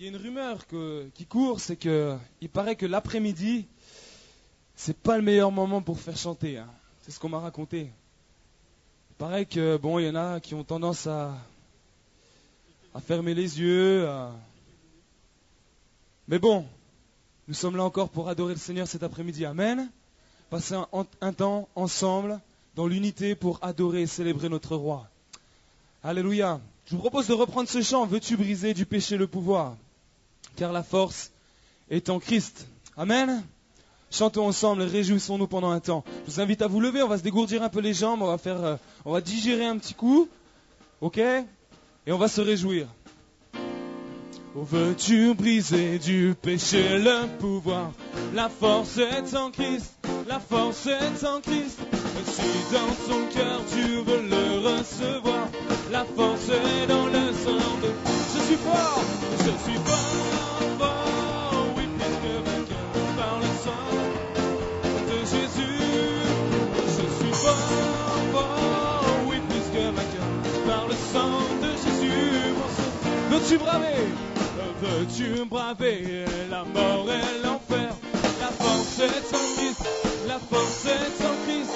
y a une rumeur qui court, c'est que il paraît que l'après-midi, c'est pas le meilleur moment pour faire chanter. Hein. C'est ce qu'on m'a raconté. Il paraît que bon, il y en a qui ont tendance à fermer les yeux. Mais bon, nous sommes là encore pour adorer le Seigneur cet après-midi. Amen. Passer un temps ensemble dans l'unité pour adorer et célébrer notre roi. Alléluia. Je vous propose de reprendre ce chant. Veux-tu briser du péché le pouvoir? Car la force est en Christ. Amen. Chantons ensemble, réjouissons-nous pendant un temps. Je vous invite à vous lever, on va se dégourdir un peu les jambes, on va digérer un petit coup. Ok? Et on va se réjouir. Oh, veux-tu briser du péché le pouvoir? La force est en Christ, la force est en Christ. Et si dans ton cœur tu veux le recevoir, la force est dans le sang de... Je suis fort, fort, oui, plus que vainqueur par le sang de Jésus. Je suis fort, oui, plus que vainqueur par le sang de Jésus. Veux-tu braver? Veux-tu braver la mort et l'enfer? La force est en Christ, la force est en Christ.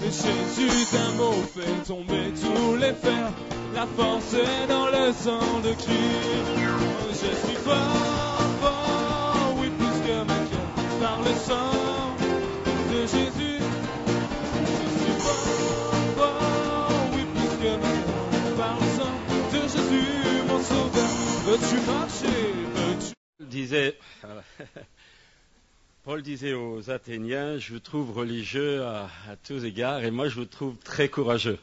Et Jésus d'un mot fait tomber tous les fers. La force est dans le sang de Christ. Je suis fort, oui, plus que vainqueur par le sang de Jésus. Je suis fort, oui, plus que vainqueur par le sang de Jésus, mon sauveur. Veux-tu marcher? Paul disait aux Athéniens, je vous trouve religieux à tous égards, et moi je vous trouve très courageux.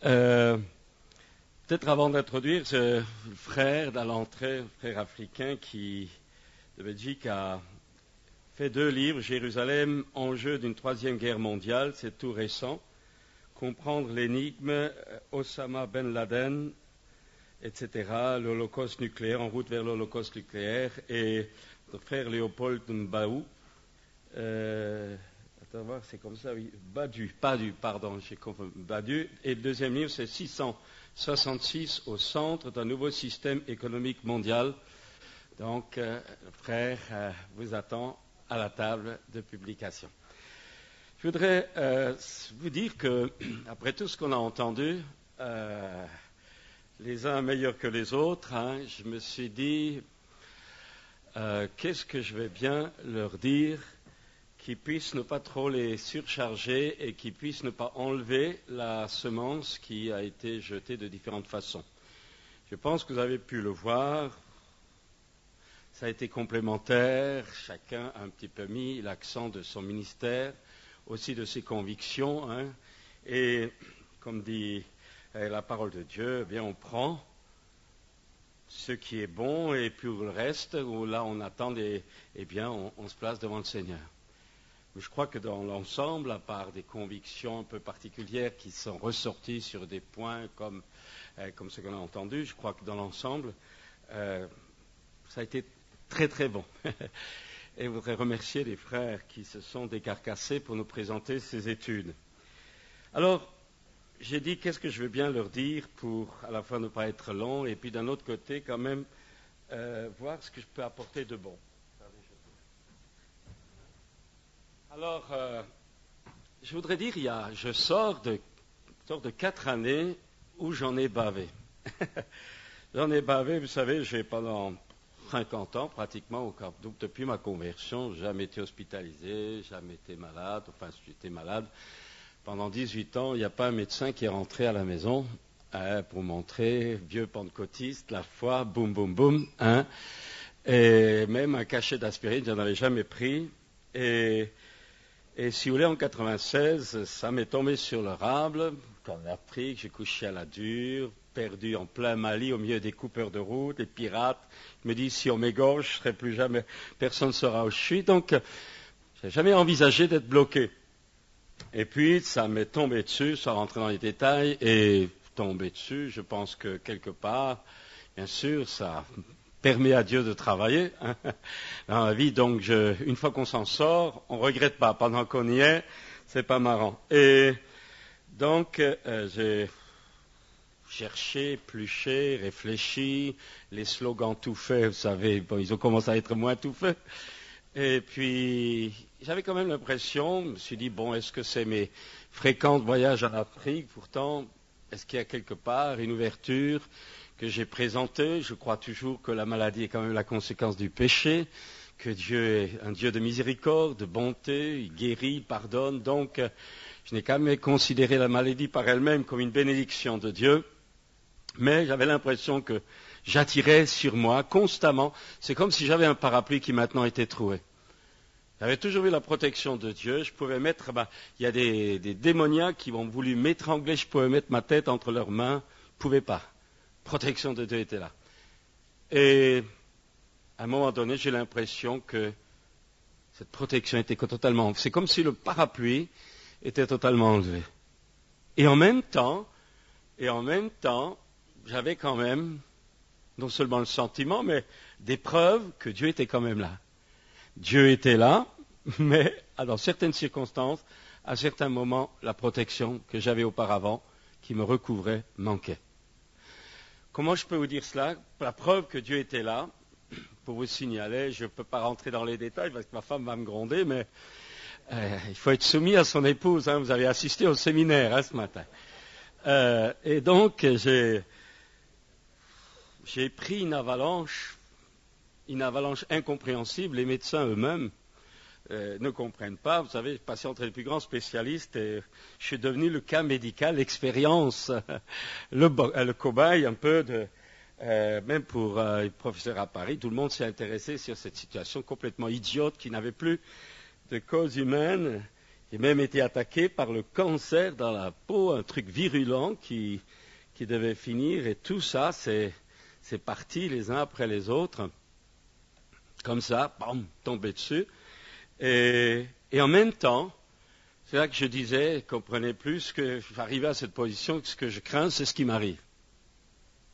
Peut-être avant d'introduire ce frère à l'entrée, frère africain de Belgique, a fait 2 livres, Jérusalem, enjeu d'une 3e guerre mondiale, c'est tout récent, comprendre l'énigme, Osama Ben Laden, etc., l'Holocauste nucléaire, en route vers l'Holocauste nucléaire, et notre frère Léopold Mbaou, attends voir, c'est comme ça, oui, Badu, j'ai confondu, Badu, et le 2e livre, c'est 666 au centre d'un nouveau système économique mondial. Donc, le frère vous attend à la table de publication. Je voudrais vous dire que, après tout ce qu'on a entendu, les uns meilleurs que les autres, hein, je me suis dit, qu'est-ce que je vais bien leur dire qui puisse ne pas trop les surcharger et qui puisse ne pas enlever la semence qui a été jetée de différentes façons. Je pense que vous avez pu le voir, ça a été complémentaire, chacun a un petit peu mis l'accent de son ministère, aussi de ses convictions, hein, et comme dit la parole de Dieu, eh bien on prend ce qui est bon et puis le reste, où là on attend, eh bien on se place devant le Seigneur. Mais je crois que dans l'ensemble, à part des convictions un peu particulières qui sont ressorties sur des points comme ce qu'on a entendu, je crois que dans l'ensemble, ça a été très très bon. Et je voudrais remercier les frères qui se sont décarcassés pour nous présenter ces études. Alors, j'ai dit qu'est-ce que je veux bien leur dire pour à la fois ne pas être long et puis d'un autre côté quand même voir ce que je peux apporter de bon. Alors, je voudrais dire, je sors de 4 années où j'en ai bavé. J'en ai bavé, vous savez, j'ai pendant 50 ans pratiquement, depuis ma conversion, jamais été hospitalisé, jamais été malade, enfin si j'étais malade. Pendant 18 ans, il n'y a pas un médecin qui est rentré à la maison pour montrer, vieux pentecôtiste, la foi, boum, boum, boum. Hein, et même un cachet d'aspirine, je n'en avais jamais pris. Et si vous voulez, en 96, ça m'est tombé sur le rable, quand on a appris que j'ai couché à la dure, perdu en plein Mali, au milieu des coupeurs de route, des pirates. Je me dis, si on m'égorge, je serai plus jamais, personne ne saura où je suis. Donc, je n'ai jamais envisagé d'être bloqué. Et puis, ça m'est tombé dessus, sans rentrer dans les détails, et tombé dessus, je pense que quelque part, bien sûr, ça permet à Dieu de travailler hein, dans la vie. Donc, une fois qu'on s'en sort, on ne regrette pas. Pendant qu'on y est, c'est pas marrant. Et donc, j'ai cherché, épluché, réfléchi, les slogans tout faits, vous savez, bon, ils ont commencé à être moins tout faits. Et puis, j'avais quand même l'impression, je me suis dit, bon, est-ce que c'est mes fréquents voyages en Afrique, pourtant, est-ce qu'il y a quelque part une ouverture que j'ai présentée? Je crois toujours que la maladie est quand même la conséquence du péché, que Dieu est un Dieu de miséricorde, de bonté, il guérit, il pardonne, donc je n'ai jamais considéré la maladie par elle-même comme une bénédiction de Dieu, mais j'avais l'impression que j'attirais sur moi constamment, c'est comme si j'avais un parapluie qui maintenant était troué. J'avais toujours eu la protection de Dieu, je pouvais mettre, il y a des démoniaques qui ont voulu m'étrangler, je pouvais mettre ma tête entre leurs mains, je ne pouvais pas. La protection de Dieu était là. Et à un moment donné, j'ai l'impression que cette protection était totalement, c'est comme si le parapluie était totalement enlevé. Et en même temps, j'avais quand même, non seulement le sentiment, mais des preuves que Dieu était quand même là. Dieu était là, mais dans certaines circonstances, à certains moments, la protection que j'avais auparavant, qui me recouvrait, manquait. Comment je peux vous dire cela? La preuve que Dieu était là, pour vous signaler, je ne peux pas rentrer dans les détails parce que ma femme va me gronder, mais il faut être soumis à son épouse. Vous avez assisté au séminaire ce matin. Et donc, j'ai pris une avalanche incompréhensible. Les médecins eux-mêmes ne comprennent pas. Vous savez, je suis passé entre les plus grands spécialistes et je suis devenu le cas médical, l'expérience, le cobaye un peu même pour les professeurs à Paris. Tout le monde s'est intéressé sur cette situation complètement idiote qui n'avait plus de cause humaine. J'ai même été attaqué par le cancer dans la peau, un truc virulent qui devait finir. Et tout ça, c'est parti les uns après les autres. Comme ça, bam, tombé dessus. Et en même temps, c'est là que je disais, comprenez plus, que j'arrivais à cette position, que ce que je crains, c'est ce qui m'arrive.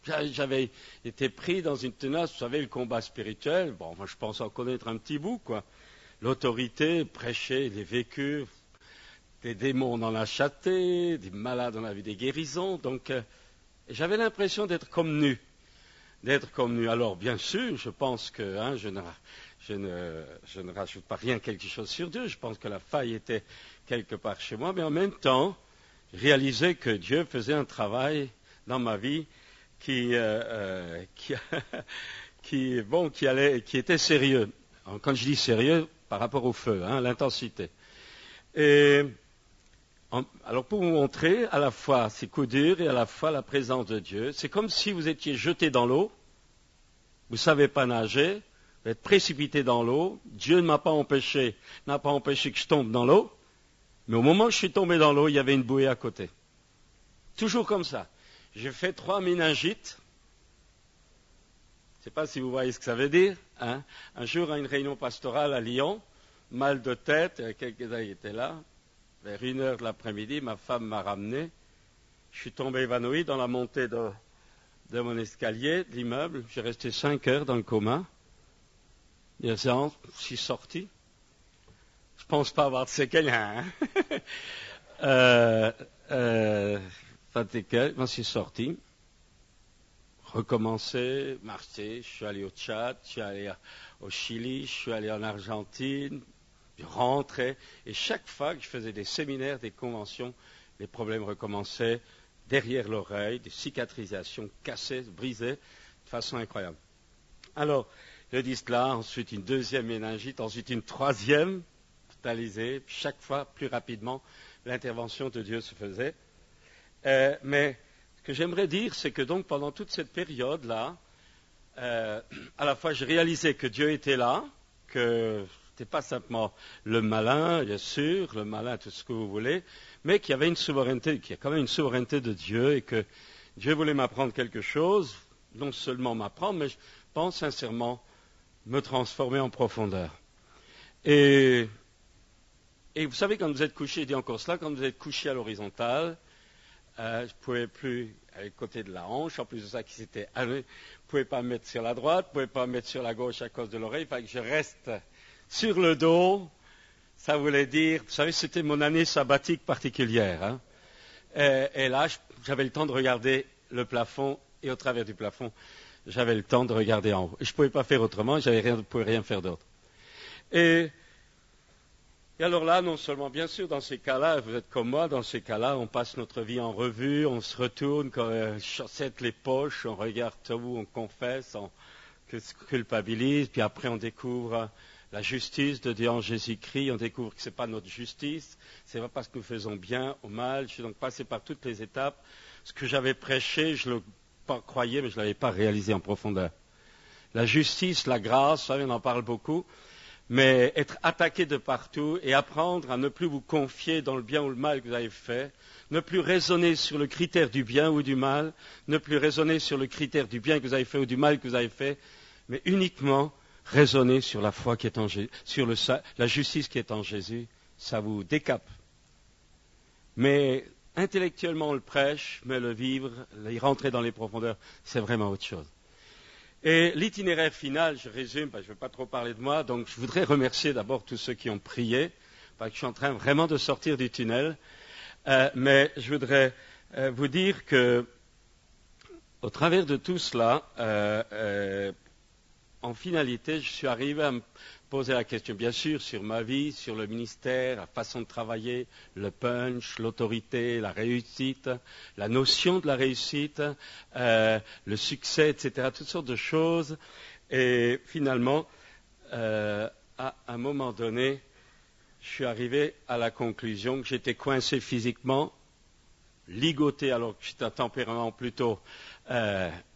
J'avais été pris dans une tenace, vous savez, le combat spirituel, bon, moi je pense en connaître un petit bout, quoi. L'autorité, prêcher, les vécus, des démons dans la châtée, des malades on a vu des guérisons, donc j'avais l'impression d'être comme nu. Alors, bien sûr, je pense que je ne rajoute pas rien quelque chose sur Dieu. Je pense que la faille était quelque part chez moi, mais en même temps, je réalisais que Dieu faisait un travail dans ma vie qui était sérieux. Alors, quand je dis sérieux, par rapport au feu, l'intensité. Et alors pour vous montrer à la fois ces coups durs et à la fois la présence de Dieu, c'est comme si vous étiez jeté dans l'eau, vous ne savez pas nager, vous êtes précipité dans l'eau, Dieu n'a pas empêché que je tombe dans l'eau, mais au moment où je suis tombé dans l'eau, il y avait une bouée à côté. Toujours comme ça. J'ai fait 3 méningites. Je ne sais pas si vous voyez ce que ça veut dire. Un jour, à une réunion pastorale à Lyon, mal de tête, quelques-uns étaient là. Vers 1h de l'après-midi, ma femme m'a ramené. Je suis tombé évanoui dans la montée de mon escalier, de l'immeuble. J'ai resté 5 heures dans le coma. Je suis sorti. Je pense pas avoir de séquelles. Je m'en suis sorti. Recommencé, marché. Je suis allé au Tchad, je suis allé au Chili, je suis allé en Argentine. Je rentrais, et chaque fois que je faisais des séminaires, des conventions, les problèmes recommençaient derrière l'oreille, des cicatrisations cassées, brisées, de façon incroyable. Alors, je dis cela, ensuite une 2e méningite, ensuite une 3e, totalisée, chaque fois plus rapidement, l'intervention de Dieu se faisait. Mais ce que j'aimerais dire, c'est que donc pendant toute cette période-là, à la fois je réalisais que Dieu était là, que c'était pas simplement le malin, bien sûr, le malin, tout ce que vous voulez, mais qu'il y avait une souveraineté, qu'il y a quand même une souveraineté de Dieu et que Dieu voulait m'apprendre quelque chose, non seulement m'apprendre, mais je pense sincèrement me transformer en profondeur. Et vous savez, quand vous êtes couché, je dis encore cela, quand vous êtes couché à l'horizontale, je ne pouvais plus aller côté de la hanche, en plus de ça qui s'était allé, je ne pouvais pas me mettre sur la droite, je ne pouvais pas me mettre sur la gauche à cause de l'oreille, il fallait que je reste sur le dos. Ça voulait dire, vous savez, c'était mon année sabbatique particulière. Et là, j'avais le temps de regarder le plafond, et au travers du plafond, j'avais le temps de regarder en haut. Et je ne pouvais pas faire autrement, je ne pouvais rien faire d'autre. Et alors là, non seulement, bien sûr, dans ces cas-là, vous êtes comme moi, dans ces cas-là, on passe notre vie en revue, on se retourne, chassette les poches, on regarde tout, on confesse, on culpabilise, puis après on découvre la justice de Dieu en Jésus-Christ, on découvre que ce n'est pas notre justice, ce n'est pas parce que nous faisons bien ou mal. Je suis donc passé par toutes les étapes. Ce que j'avais prêché, je le croyais, mais je ne l'avais pas réalisé en profondeur. La justice, la grâce, on en parle beaucoup, mais être attaqué de partout et apprendre à ne plus vous confier dans le bien ou le mal que vous avez fait, ne plus raisonner sur le critère du bien ou du mal, ne plus raisonner sur le critère du bien que vous avez fait ou du mal que vous avez fait, mais uniquement raisonner sur la foi qui est en Jésus, sur la justice qui est en Jésus, ça vous décape. Mais intellectuellement on le prêche, mais le vivre, y rentrer dans les profondeurs, c'est vraiment autre chose. Et l'itinéraire final, je résume, je ne vais pas trop parler de moi, donc je voudrais remercier d'abord tous ceux qui ont prié, parce que je suis en train vraiment de sortir du tunnel, mais je voudrais vous dire que, au travers de tout cela, en finalité, je suis arrivé à me poser la question, bien sûr, sur ma vie, sur le ministère, la façon de travailler, le punch, l'autorité, la réussite, la notion de la réussite, le succès, etc., toutes sortes de choses. Et finalement, à un moment donné, je suis arrivé à la conclusion que j'étais coincé physiquement, ligoté alors que j'étais un tempérament plutôt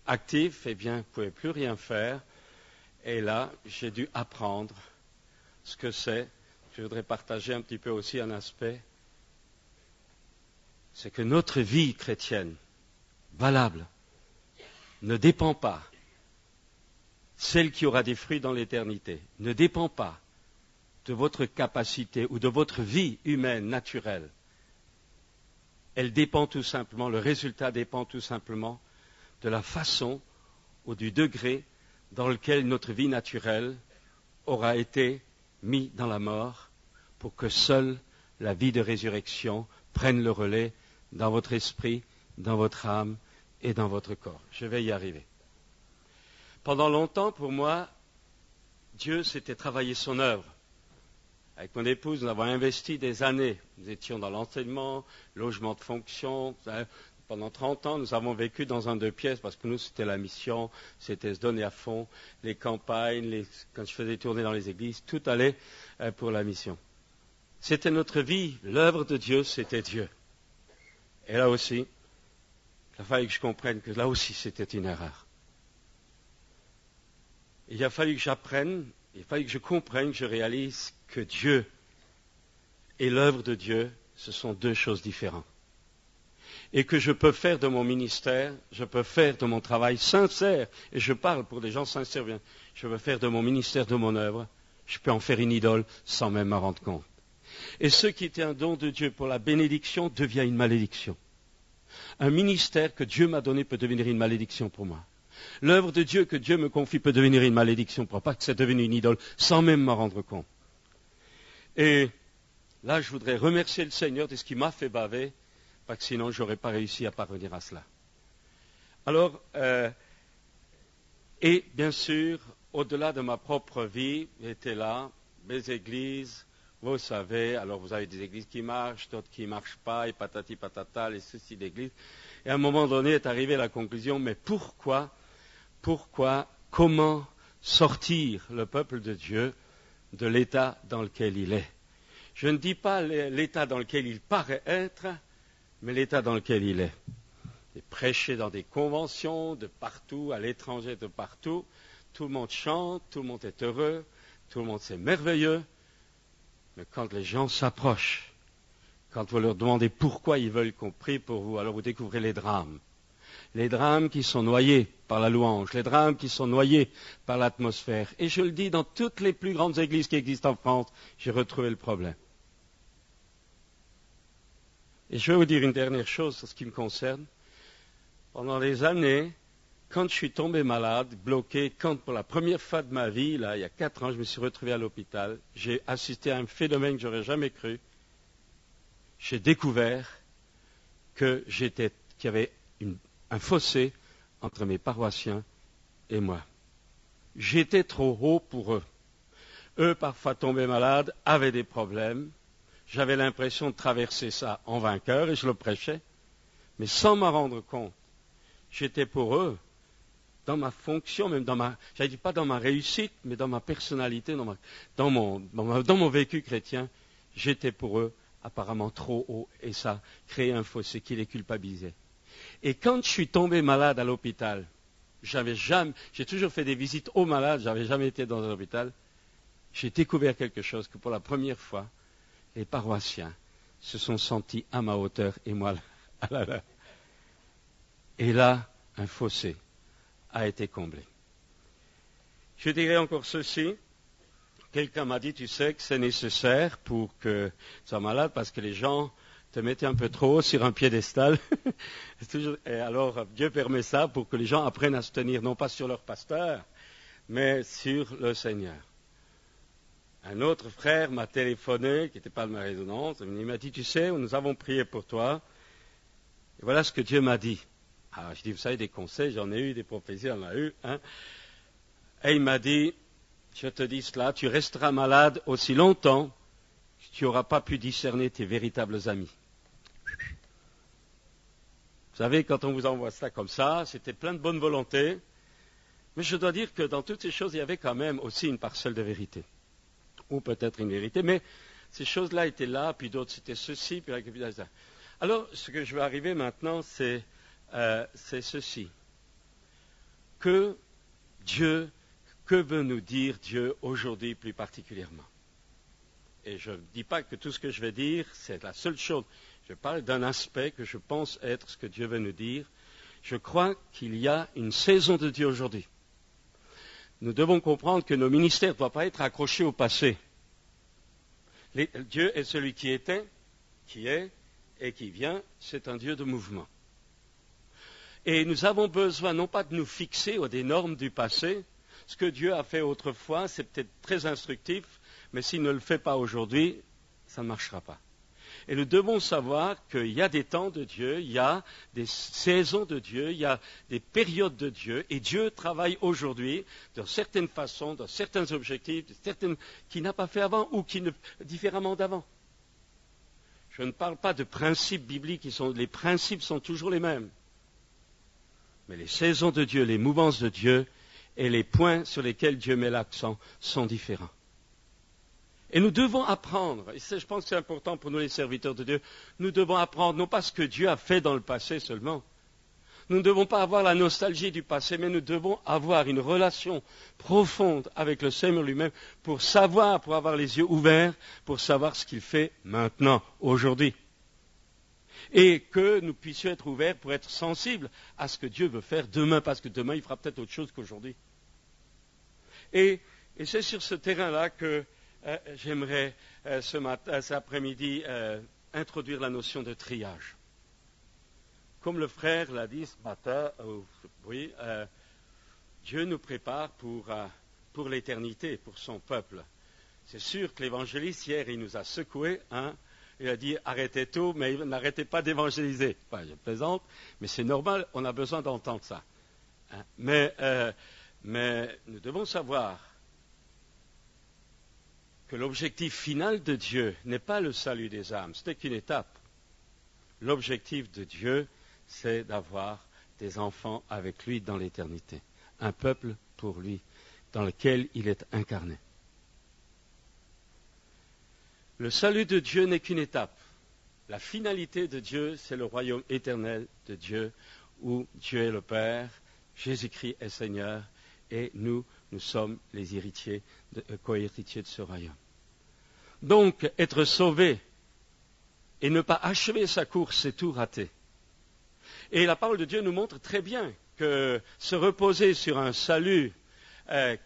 actif, eh bien, je ne pouvais plus rien faire. Et là, j'ai dû apprendre ce que c'est. Je voudrais partager un petit peu aussi un aspect. C'est que notre vie chrétienne, valable, ne dépend pas, celle qui aura des fruits dans l'éternité, ne dépend pas de votre capacité ou de votre vie humaine naturelle. Elle dépend tout simplement, le résultat dépend tout simplement de la façon ou du degré dans lequel notre vie naturelle aura été mise dans la mort pour que seule la vie de résurrection prenne le relais dans votre esprit, dans votre âme et dans votre corps. Je vais y arriver. Pendant longtemps, pour moi, Dieu s'était travaillé son œuvre. Avec mon épouse, nous avons investi des années. Nous étions dans l'enseignement, logement de fonction. Pendant 30 ans, nous avons vécu dans un 2 pièces parce que nous, c'était la mission, c'était se donner à fond, les campagnes, quand je faisais tourner dans les églises, tout allait pour la mission. C'était notre vie, l'œuvre de Dieu, c'était Dieu. Et là aussi, il a fallu que je comprenne que là aussi, c'était une erreur. Il a fallu que j'apprenne, il a fallu que je comprenne, que je réalise que Dieu et l'œuvre de Dieu, ce sont deux choses différentes. Et que je peux faire de mon ministère, je peux faire de mon travail sincère, et je parle pour des gens sincères, bien, je veux faire de mon ministère, de mon œuvre, je peux en faire une idole sans même m'en rendre compte. Et ce qui était un don de Dieu pour la bénédiction devient une malédiction. Un ministère que Dieu m'a donné peut devenir une malédiction pour moi. L'œuvre de Dieu que Dieu me confie peut devenir une malédiction pour moi, pas que c'est devenu une idole sans même m'en rendre compte. Et là, je voudrais remercier le Seigneur de ce qui m'a fait baver, parce que sinon, je n'aurais pas réussi à parvenir à cela. Alors, et bien sûr, au-delà de ma propre vie, j'étais là, mes églises, vous savez, alors vous avez des églises qui marchent, d'autres qui ne marchent pas, et patati patata, les soucis d'église. Et à un moment donné, est arrivé la conclusion, mais pourquoi, comment sortir le peuple de Dieu de l'état dans lequel il est? Je ne dis pas l'état dans lequel il paraît être, mais l'état dans lequel il est. Il est prêché dans des conventions, de partout, à l'étranger, de partout. Tout le monde chante, tout le monde est heureux, tout le monde c'est merveilleux. Mais quand les gens s'approchent, quand vous leur demandez pourquoi ils veulent qu'on prie pour vous, alors vous découvrez les drames. Les drames qui sont noyés par la louange, les drames qui sont noyés par l'atmosphère. Et je le dis, dans toutes les plus grandes églises qui existent en France, j'ai retrouvé le problème. Et je vais vous dire une dernière chose sur ce qui me concerne. Pendant des années, quand je suis tombé malade, bloqué, quand pour la première fois de ma vie, là, il y a 4 ans, je me suis retrouvé à l'hôpital, j'ai assisté à un phénomène que j'aurais jamais cru. J'ai découvert qu'il y avait un fossé entre mes paroissiens et moi. J'étais trop haut pour eux. Eux, parfois tombés malades, avaient des problèmes. J'avais l'impression de traverser ça en vainqueur et je le prêchais. Mais sans m'en rendre compte, j'étais pour eux, dans ma fonction, même je ne dis pas dans ma réussite, mais dans ma personnalité, dans mon vécu chrétien, j'étais pour eux apparemment trop haut et ça créait un fossé qui les culpabilisait. Et quand je suis tombé malade à l'hôpital, j'ai toujours fait des visites aux malades, j'avais jamais été dans un hôpital, j'ai découvert quelque chose que pour la première fois, les paroissiens se sont sentis à ma hauteur et moi à la leur. Et là, un fossé a été comblé. Je dirais encore ceci. Quelqu'un m'a dit, tu sais que c'est nécessaire pour que tu sois malade parce que les gens te mettaient un peu trop haut sur un piédestal. Et alors, Dieu permet ça pour que les gens apprennent à se tenir non pas sur leur pasteur, mais sur le Seigneur. Un autre frère m'a téléphoné, qui n'était pas de ma résonance, il m'a dit, tu sais, nous avons prié pour toi, et voilà ce que Dieu m'a dit. Alors je dis, vous savez, des conseils, j'en ai eu, des prophéties, j'en ai eu. Et il m'a dit, je te dis cela, tu resteras malade aussi longtemps que tu n'auras pas pu discerner tes véritables amis. Vous savez, quand on vous envoie ça comme ça, c'était plein de bonne volonté, mais je dois dire que dans toutes ces choses, il y avait quand même aussi une parcelle de vérité. Ou peut-être une vérité, mais ces choses-là étaient là, puis d'autres c'était ceci, puis ça. Alors, ce que je vais arriver maintenant, c'est ceci. Que veut nous dire Dieu aujourd'hui plus particulièrement? Et je ne dis pas que tout ce que je vais dire, c'est la seule chose. Je parle d'un aspect que je pense être ce que Dieu veut nous dire. Je crois qu'il y a une saison de Dieu aujourd'hui. Nous devons comprendre que nos ministères ne doivent pas être accrochés au passé. Dieu est celui qui était, qui est et qui vient. C'est un Dieu de mouvement. Et nous avons besoin non pas de nous fixer aux des normes du passé. Ce que Dieu a fait autrefois, c'est peut-être très instructif, mais s'il ne le fait pas aujourd'hui, ça ne marchera pas. Et nous devons savoir qu'il y a des temps de Dieu, il y a des saisons de Dieu, il y a des périodes de Dieu, et Dieu travaille aujourd'hui de certaines façons, dans certains objectifs, qu'il n'a pas fait avant ou différemment d'avant. Je ne parle pas de principes bibliques, les principes sont toujours les mêmes. Mais les saisons de Dieu, les mouvances de Dieu et les points sur lesquels Dieu met l'accent sont différents. Et nous devons apprendre, et je pense que c'est important pour nous les serviteurs de Dieu, nous devons apprendre non pas ce que Dieu a fait dans le passé seulement. Nous ne devons pas avoir la nostalgie du passé, mais nous devons avoir une relation profonde avec le Seigneur lui-même pour savoir, pour avoir les yeux ouverts, pour savoir ce qu'il fait maintenant, aujourd'hui. Et que nous puissions être ouverts pour être sensibles à ce que Dieu veut faire demain, parce que demain il fera peut-être autre chose qu'aujourd'hui. Et c'est sur ce terrain-là que j'aimerais cet après-midi introduire la notion de triage. Comme le frère l'a dit ce matin, Dieu nous prépare pour l'éternité, pour son peuple. C'est sûr que l'évangéliste hier, il nous a secoué, il a dit arrêtez tout, mais n'arrêtez pas d'évangéliser. Enfin, je plaisante, mais c'est normal, on a besoin d'entendre ça. Mais nous devons savoir que l'objectif final de Dieu n'est pas le salut des âmes, ce n'est qu'une étape. L'objectif de Dieu, c'est d'avoir des enfants avec lui dans l'éternité, un peuple pour lui, dans lequel il est incarné. Le salut de Dieu n'est qu'une étape. La finalité de Dieu, c'est le royaume éternel de Dieu, où Dieu est le Père, Jésus-Christ est Seigneur, et nous sommes les héritiers, co-héritiers de ce royaume. Donc, être sauvé et ne pas achever sa course, c'est tout raté. Et la parole de Dieu nous montre très bien que se reposer sur un salut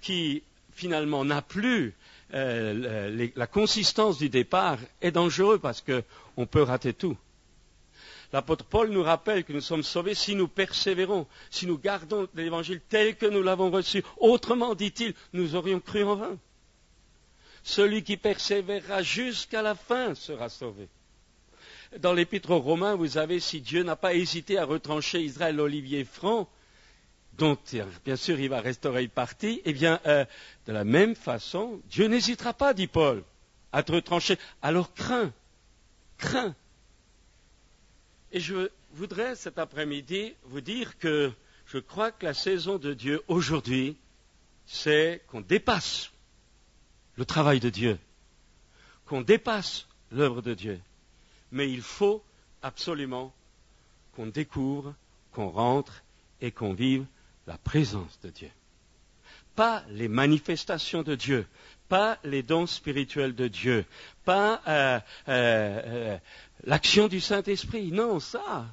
qui finalement n'a plus la consistance du départ est dangereux parce qu'on peut rater tout. L'apôtre Paul nous rappelle que nous sommes sauvés si nous persévérons, si nous gardons l'évangile tel que nous l'avons reçu. Autrement, dit-il, nous aurions cru en vain. Celui qui persévérera jusqu'à la fin sera sauvé. dans l'Épître aux Romains, vous avez, si Dieu n'a pas hésité à retrancher Israël l'olivier franc, dont bien sûr il va restaurer une partie, eh bien, de la même façon, Dieu n'hésitera pas, dit Paul, à te retrancher. Alors crains. Et je voudrais cet après-midi vous dire que je crois que la saison de Dieu aujourd'hui, c'est qu'on dépasse le travail de Dieu, qu'on dépasse l'œuvre de Dieu. Mais il faut absolument qu'on découvre, qu'on rentre et qu'on vive la présence de Dieu. Pas les manifestations de Dieu, pas les dons spirituels de Dieu, pas l'action du Saint-Esprit. Non, ça,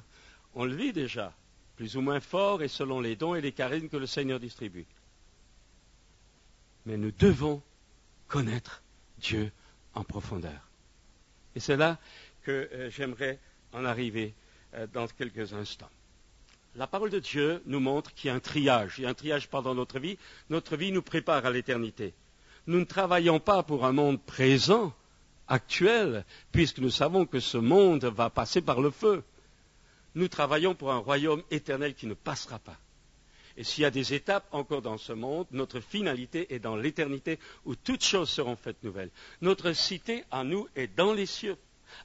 on le vit déjà, plus ou moins fort et selon les dons et les charismes que le Seigneur distribue. Mais nous devons connaître Dieu en profondeur. Et c'est là que j'aimerais en arriver dans quelques instants. La parole de Dieu nous montre qu'il y a un triage. Il y a un triage pendant notre vie. Notre vie nous prépare à l'éternité. Nous ne travaillons pas pour un monde présent, actuel, puisque nous savons que ce monde va passer par le feu. Nous travaillons pour un royaume éternel qui ne passera pas. Et s'il y a des étapes encore dans ce monde, notre finalité est dans l'éternité où toutes choses seront faites nouvelles. Notre cité à nous est dans les cieux.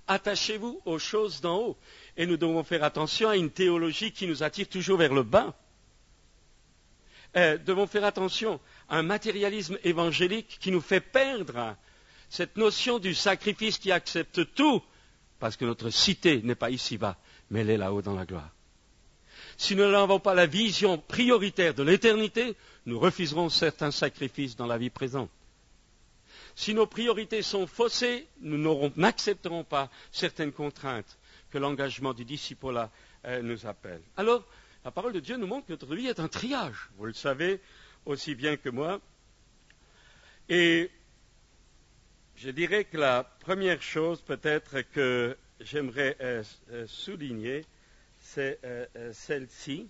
Attachez-vous aux choses d'en haut. Et nous devons faire attention à une théologie qui nous attire toujours vers le bas. Devons faire attention à un matérialisme évangélique qui nous fait perdre cette notion du sacrifice qui accepte tout, parce que notre cité n'est pas ici-bas, mais elle est là-haut dans la gloire. Si nous n'avons pas la vision prioritaire de l'éternité, nous refuserons certains sacrifices dans la vie présente. Si nos priorités sont faussées, nous n'accepterons pas certaines contraintes que l'engagement du disciple nous appelle. Alors, la parole de Dieu nous montre que notre vie est un triage. Vous le savez aussi bien que moi. Et je dirais que la première chose peut-être que j'aimerais souligner, c'est celle-ci.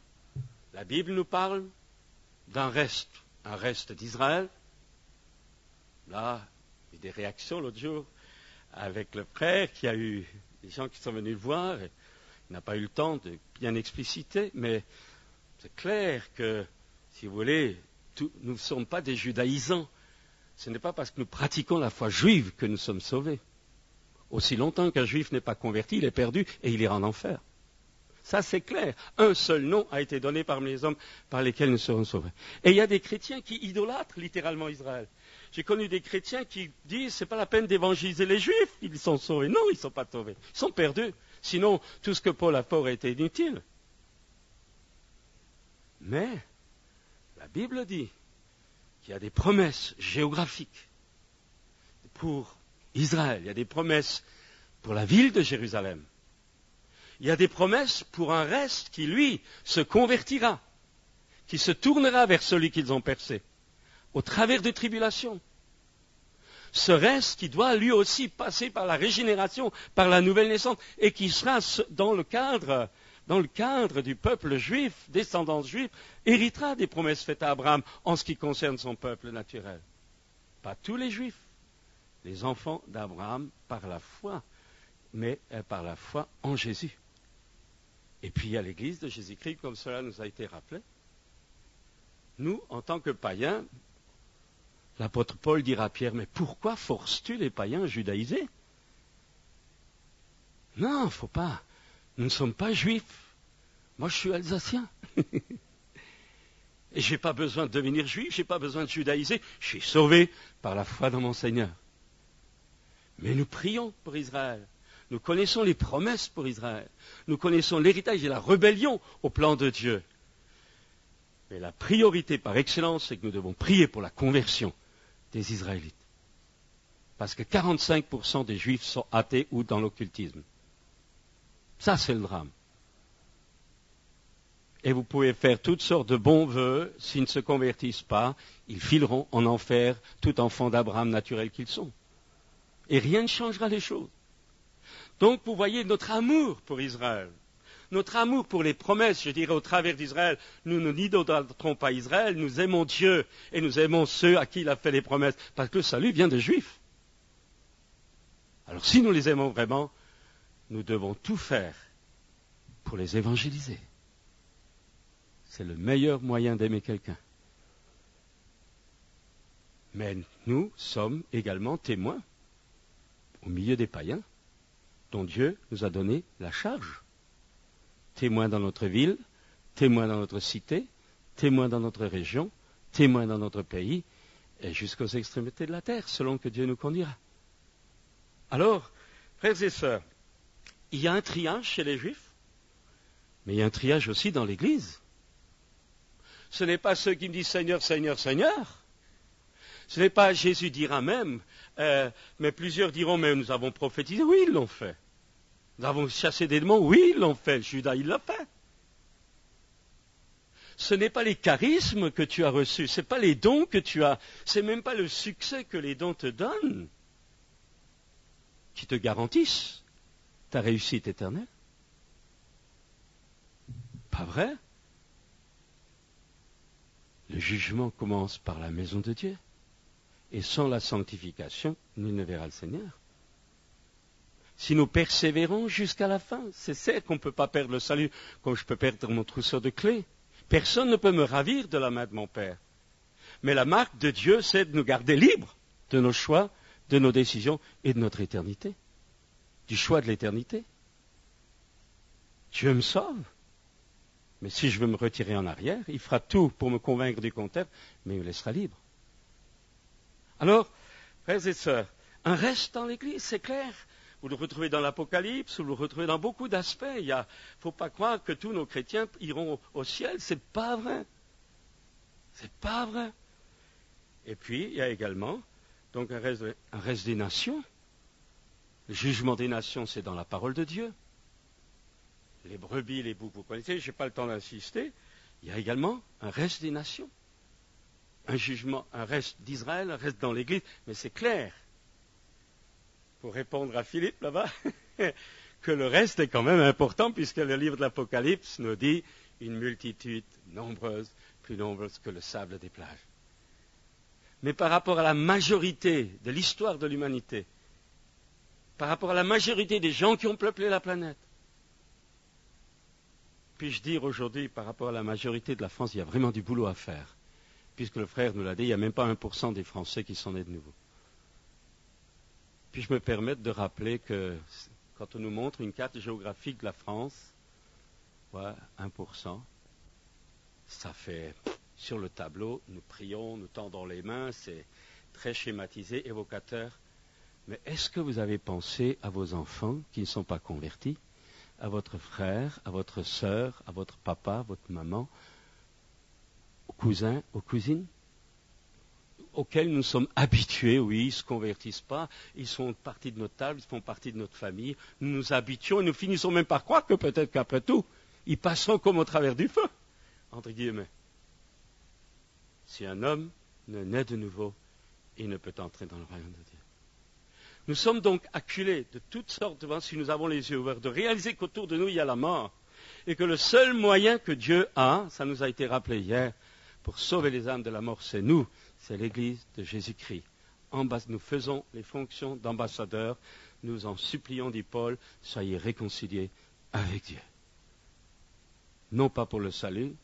La Bible nous parle d'un reste, un reste d'Israël. Là, il y a eu des réactions l'autre jour avec le frère qui a eu des gens qui sont venus le voir. Il n'a pas eu le temps de bien expliciter, mais c'est clair que, si vous voulez, nous ne sommes pas des judaïsants. Ce n'est pas parce que nous pratiquons la foi juive que nous sommes sauvés. Aussi longtemps qu'un juif n'est pas converti, il est perdu et il ira en enfer. Ça, c'est clair. Un seul nom a été donné parmi les hommes par lesquels nous serons sauvés. Et il y a des chrétiens qui idolâtrent littéralement Israël. J'ai connu des chrétiens qui disent c'est pas la peine d'évangéliser les juifs, ils sont sauvés. Non, ils ne sont pas sauvés. Ils sont perdus. Sinon, tout ce que Paul a fait aurait été inutile. Mais la Bible dit qu'il y a des promesses géographiques pour Israël. Il y a des promesses pour la ville de Jérusalem. Il y a des promesses pour un reste qui, lui, se convertira, qui se tournera vers celui qu'ils ont percé, au travers de tribulations. Ce reste qui doit lui aussi passer par la régénération, par la nouvelle naissance, et qui sera dans le cadre du peuple juif, descendance juive, héritera des promesses faites à Abraham en ce qui concerne son peuple naturel. Pas tous les juifs, les enfants d'Abraham par la foi, mais par la foi en Jésus. Et puis il y a l'Église de Jésus-Christ, comme cela nous a été rappelé. Nous, en tant que païens, l'apôtre Paul dira à Pierre, mais pourquoi forces-tu les païens à judaïser? Non, il ne faut pas. Nous ne sommes pas juifs. Moi, je suis alsacien. Et je n'ai pas besoin de devenir juif, je n'ai pas besoin de judaïser. Je suis sauvé par la foi dans mon Seigneur. Mais nous prions pour Israël. Nous connaissons les promesses pour Israël. Nous connaissons l'héritage et la rébellion au plan de Dieu. Mais la priorité par excellence, c'est que nous devons prier pour la conversion des Israélites. Parce que 45% des Juifs sont athées ou dans l'occultisme. Ça, c'est le drame. Et vous pouvez faire toutes sortes de bons vœux, s'ils ne se convertissent pas, ils fileront en enfer tout enfant d'Abraham naturel qu'ils sont. Et rien ne changera les choses. Donc, vous voyez notre amour pour Israël, notre amour pour les promesses, je dirais, au travers d'Israël. Nous n'idolâtrons pas Israël, nous aimons Dieu et nous aimons ceux à qui il a fait les promesses, parce que le salut vient des Juifs. Alors, si nous les aimons vraiment, nous devons tout faire pour les évangéliser. C'est le meilleur moyen d'aimer quelqu'un. Mais nous sommes également témoins au milieu des païens dont Dieu nous a donné la charge. Témoins dans notre ville, témoins dans notre cité, témoins dans notre région, témoins dans notre pays et jusqu'aux extrémités de la terre, selon que Dieu nous conduira. Alors, frères et sœurs, il y a un triage chez les Juifs, mais il y a un triage aussi dans l'Église. Ce n'est pas ceux qui me disent Seigneur, Seigneur, Seigneur. Ce n'est pas Jésus dira même, mais plusieurs diront, mais nous avons prophétisé. Oui, ils l'ont fait. Nous avons chassé des démons. Oui, ils l'ont fait. Judas, il l'a fait. Ce n'est pas les charismes que tu as reçus, ce n'est pas les dons que tu as, ce n'est même pas le succès que les dons te donnent qui te garantissent ta réussite éternelle. Pas vrai? Le jugement commence par la maison de Dieu. Et sans la sanctification, nul ne verra le Seigneur. Si nous persévérons jusqu'à la fin, c'est certain qu'on ne peut pas perdre le salut comme je peux perdre mon trousseau de clés. Personne ne peut me ravir de la main de mon Père. Mais la marque de Dieu, c'est de nous garder libres de nos choix, de nos décisions et de notre éternité. Du choix de l'éternité. Dieu me sauve. Mais si je veux me retirer en arrière, il fera tout pour me convaincre du contraire, mais il me laissera libre. Alors, frères et sœurs, un reste dans l'Église, c'est clair. Vous le retrouvez dans l'Apocalypse, vous le retrouvez dans beaucoup d'aspects. Il ne faut pas croire que tous nos chrétiens iront au ciel, c'est pas vrai. C'est pas vrai. Et puis, il y a également donc un reste des nations. Le jugement des nations, c'est dans la parole de Dieu. Les brebis, les boucs, vous connaissez, je n'ai pas le temps d'insister. Il y a également un reste des nations. Un jugement, un reste d'Israël, un reste dans l'Église, mais c'est clair, pour répondre à Philippe là-bas, que le reste est quand même important, puisque le livre de l'Apocalypse nous dit une multitude nombreuse, plus nombreuse que le sable des plages. Mais par rapport à la majorité de l'histoire de l'humanité, par rapport à la majorité des gens qui ont peuplé la planète, puis-je dire aujourd'hui, par rapport à la majorité de la France, il y a vraiment du boulot à faire. Puisque le frère nous l'a dit, il n'y a même pas 1% des Français qui sont nés de nouveau. Puis-je me permettre de rappeler que quand on nous montre une carte géographique de la France, ouais, 1%, ça fait sur le tableau, nous prions, nous tendons les mains, c'est très schématisé, évocateur. Mais est-ce que vous avez pensé à vos enfants qui ne sont pas convertis, à votre frère, à votre sœur, à votre papa, votre maman, aux cousins, aux cousines, auxquels nous sommes habitués, oui, ils ne se convertissent pas, ils sont partie de notre table, ils font partie de notre famille, nous nous habituons et nous finissons même par croire que peut-être qu'après tout, ils passeront comme au travers du feu, entre guillemets. Si un homme ne naît de nouveau, il ne peut entrer dans le royaume de Dieu. Nous sommes donc acculés de toutes sortes de vents, si nous avons les yeux ouverts, de réaliser qu'autour de nous, il y a la mort, et que le seul moyen que Dieu a, ça nous a été rappelé hier, pour sauver les âmes de la mort, c'est nous, c'est l'Église de Jésus-Christ. Nous faisons les fonctions d'ambassadeurs, nous en supplions, dit Paul, soyez réconciliés avec Dieu. Non pas pour le salut,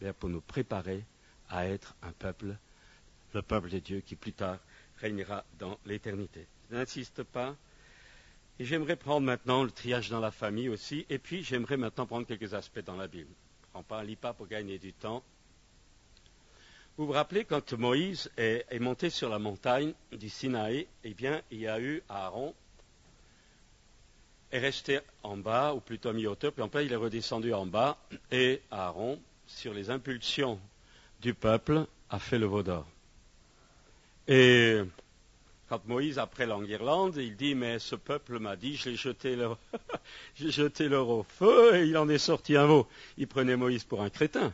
mais pour nous préparer à être un peuple, le peuple de Dieu qui plus tard régnera dans l'éternité. Je n'insiste pas. Et j'aimerais prendre maintenant le triage dans la famille aussi, et puis j'aimerais maintenant prendre quelques aspects dans la Bible. Je ne prends pas un lipa pour gagner du temps. Vous vous rappelez, quand Moïse est monté sur la montagne du Sinaï, eh bien, il y a eu Aaron, est resté en bas, ou plutôt à mi-hauteur, puis après il est redescendu en bas, et Aaron, sur les impulsions du peuple, a fait le veau d'or. Et quand Moïse, après l'enguirlande, il dit, mais ce peuple m'a dit, j'ai jeté leur au feu, et il en est sorti un veau. Il prenait Moïse pour un crétin.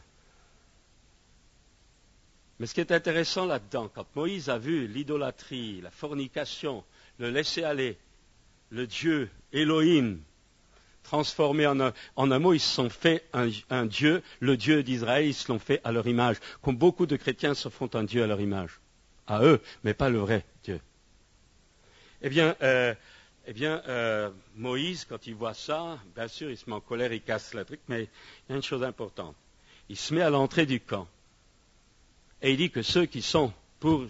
Mais ce qui est intéressant là-dedans, quand Moïse a vu l'idolâtrie, la fornication, le laisser-aller, le Dieu, Elohim, transformé en un mot, ils se sont fait un Dieu, le Dieu d'Israël, ils se l'ont fait à leur image, comme beaucoup de chrétiens se font un Dieu à leur image, à eux, mais pas le vrai Dieu. Eh bien, Eh bien, Moïse, quand il voit ça, bien sûr, il se met en colère, il casse le truc, mais il y a une chose importante. Il se met à l'entrée du camp. Et il dit que ceux qui sont pour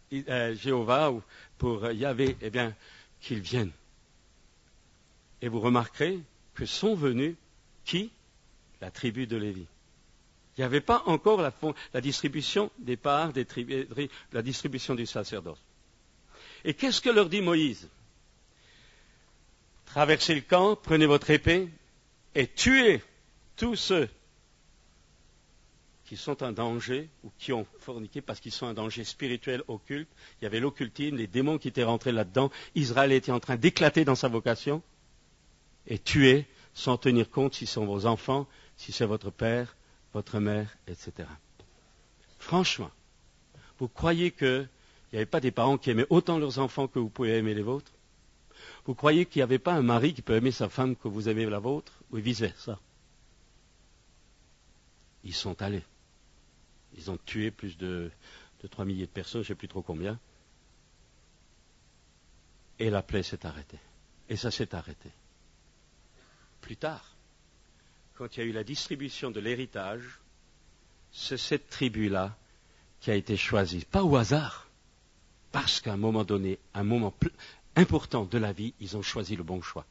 Jéhovah ou pour Yahvé, eh bien, qu'ils viennent. Et vous remarquerez que sont venus qui? La tribu de Lévi. Il n'y avait pas encore la distribution des parts, des tribus, la distribution du sacerdoce. Et qu'est-ce que leur dit Moïse? Traversez le camp, prenez votre épée et tuez tous ceux qui sont en danger ou qui ont forniqué parce qu'ils sont un danger spirituel occulte. Il y avait l'occultisme, les démons qui étaient rentrés là-dedans. Israël était en train d'éclater dans sa vocation. Et tuez sans tenir compte si ce sont vos enfants, si c'est votre père, votre mère, etc. Franchement, vous croyez qu'il n'y avait pas des parents qui aimaient autant leurs enfants que vous pouvez aimer les vôtres? Vous croyez qu'il n'y avait pas un mari qui peut aimer sa femme que vous aimez la vôtre? Ou vice-versa? Ils sont allés. Ils ont tué plus de 3 milliers de personnes, je ne sais plus trop combien. Et la plaie s'est arrêtée. Et ça s'est arrêté. Plus tard, quand il y a eu la distribution de l'héritage, c'est cette tribu-là qui a été choisie. Pas au hasard. Parce qu'à un moment donné, un moment important de la vie, ils ont choisi le bon choix.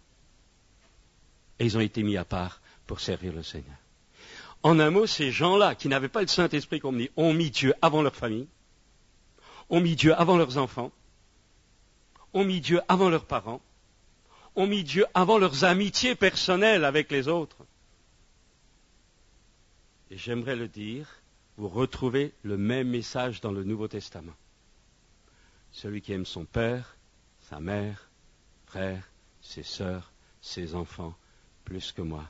Et ils ont été mis à part pour servir le Seigneur. En un mot, ces gens-là, qui n'avaient pas le Saint-Esprit comme dit, ont mis Dieu avant leur famille, ont mis Dieu avant leurs enfants, ont mis Dieu avant leurs parents, ont mis Dieu avant leurs amitiés personnelles avec les autres. Et j'aimerais le dire, vous retrouvez le même message dans le Nouveau Testament. Celui qui aime son père, sa mère, frère, ses sœurs, ses enfants, plus que moi,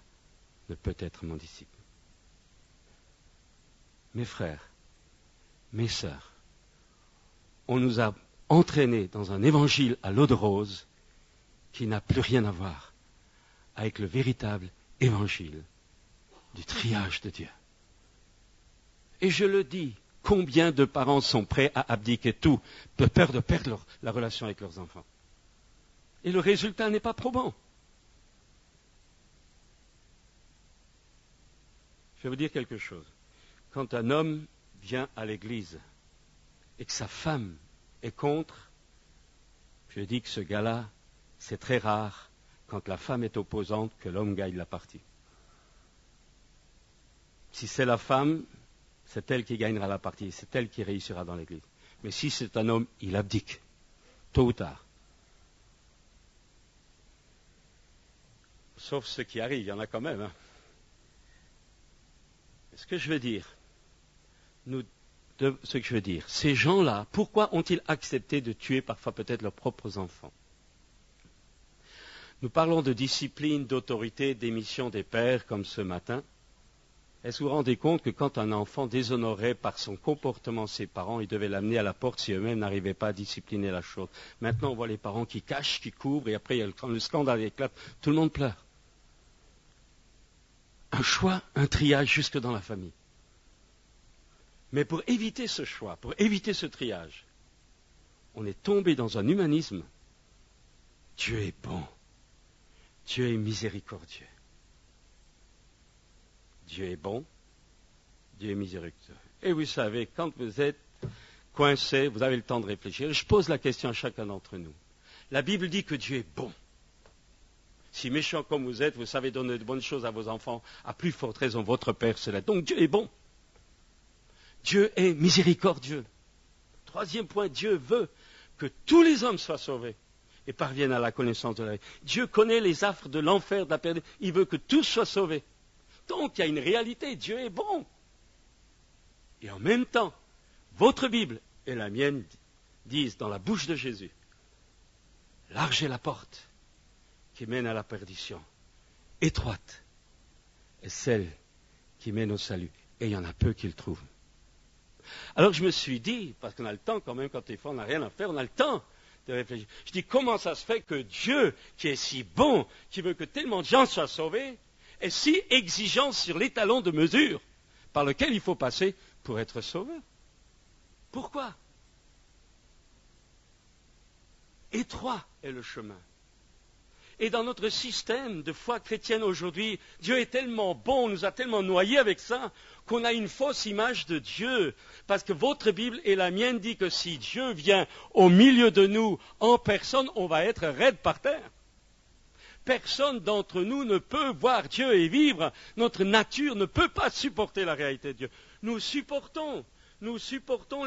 ne peut être mon disciple. Mes frères, mes sœurs, on nous a entraînés dans un évangile à l'eau de rose qui n'a plus rien à voir avec le véritable évangile du triage de Dieu. Et je le dis, combien de parents sont prêts à abdiquer tout de peur de perdre la relation avec leurs enfants? Et le résultat n'est pas probant. Je vais vous dire quelque chose. Quand un homme vient à l'église et que sa femme est contre, je dis que ce gars-là, c'est très rare, quand la femme est opposante, que l'homme gagne la partie. Si c'est la femme, c'est elle qui gagnera la partie, c'est elle qui réussira dans l'église. Mais si c'est un homme, il abdique, tôt ou tard. Sauf ce qui arrive, il y en a quand même. Ce que je veux dire, ces gens-là, pourquoi ont-ils accepté de tuer parfois peut-être leurs propres enfants? Nous parlons de discipline, d'autorité, d'émission des pères, comme ce matin. Est-ce que vous vous rendez compte que quand un enfant déshonorait par son comportement ses parents, il devait l'amener à la porte si eux-mêmes n'arrivaient pas à discipliner la chose? Maintenant, on voit les parents qui cachent, qui couvrent, et après, quand le scandale éclate, tout le monde pleure. Un choix, un triage jusque dans la famille. Mais pour éviter ce choix, pour éviter ce triage, on est tombé dans un humanisme. Dieu est bon. Dieu est miséricordieux. Dieu est bon. Dieu est miséricordieux. Et vous savez, quand vous êtes coincé, vous avez le temps de réfléchir. Je pose la question à chacun d'entre nous. La Bible dit que Dieu est bon. Si méchant comme vous êtes, vous savez donner de bonnes choses à vos enfants, à plus forte raison, votre Père céleste. Donc Dieu est bon. Dieu est miséricordieux. Troisième point, Dieu veut que tous les hommes soient sauvés et parviennent à la connaissance de la vie. Dieu connaît les affres de l'enfer, de la perdition. Il veut que tous soient sauvés. Donc il y a une réalité, Dieu est bon. Et en même temps, votre Bible et la mienne disent dans la bouche de Jésus, large est la porte qui mène à la perdition. Étroite est celle qui mène au salut. Et il y en a peu qui le trouvent. Alors je me suis dit, parce qu'on a le temps quand même, quand des fois on n'a rien à faire, on a le temps de réfléchir. Je dis, comment ça se fait que Dieu, qui est si bon, qui veut que tellement de gens soient sauvés, est si exigeant sur l'étalon de mesure par lequel il faut passer pour être sauvé? Pourquoi? étroit est le chemin. Et dans notre système de foi chrétienne aujourd'hui, Dieu est tellement bon, on nous a tellement noyés avec ça, qu'on a une fausse image de Dieu. Parce que votre Bible et la mienne dit que si Dieu vient au milieu de nous en personne, on va être raide par terre. Personne d'entre nous ne peut voir Dieu et vivre. Notre nature ne peut pas supporter la réalité de Dieu. Nous supportons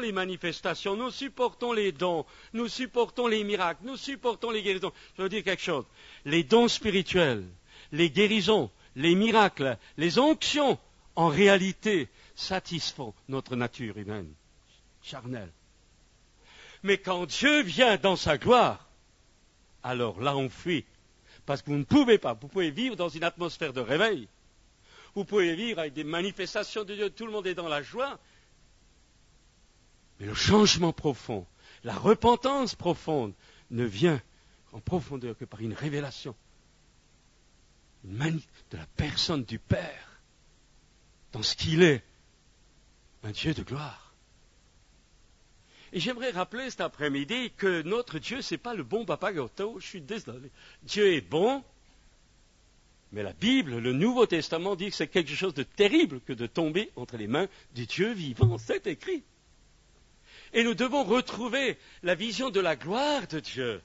les manifestations, nous supportons les dons, nous supportons les miracles, nous supportons les guérisons. Je veux dire quelque chose. Les dons spirituels, les guérisons, les miracles, les onctions, en réalité, satisfont notre nature humaine, charnelle. Mais quand Dieu vient dans sa gloire, alors là on fuit. Parce que vous ne pouvez pas. Vous pouvez vivre dans une atmosphère de réveil. Vous pouvez vivre avec des manifestations de Dieu, tout le monde est dans la joie. Mais le changement profond, la repentance profonde, ne vient en profondeur que par une révélation de la personne du Père, dans ce qu'il est, un Dieu de gloire. Et j'aimerais rappeler cet après-midi que notre Dieu, ce n'est pas le bon papa gâteau, je suis désolé. Dieu est bon, mais la Bible, le Nouveau Testament dit que c'est quelque chose de terrible que de tomber entre les mains du Dieu vivant, c'est écrit. Et nous devons retrouver la vision de la gloire de Dieu.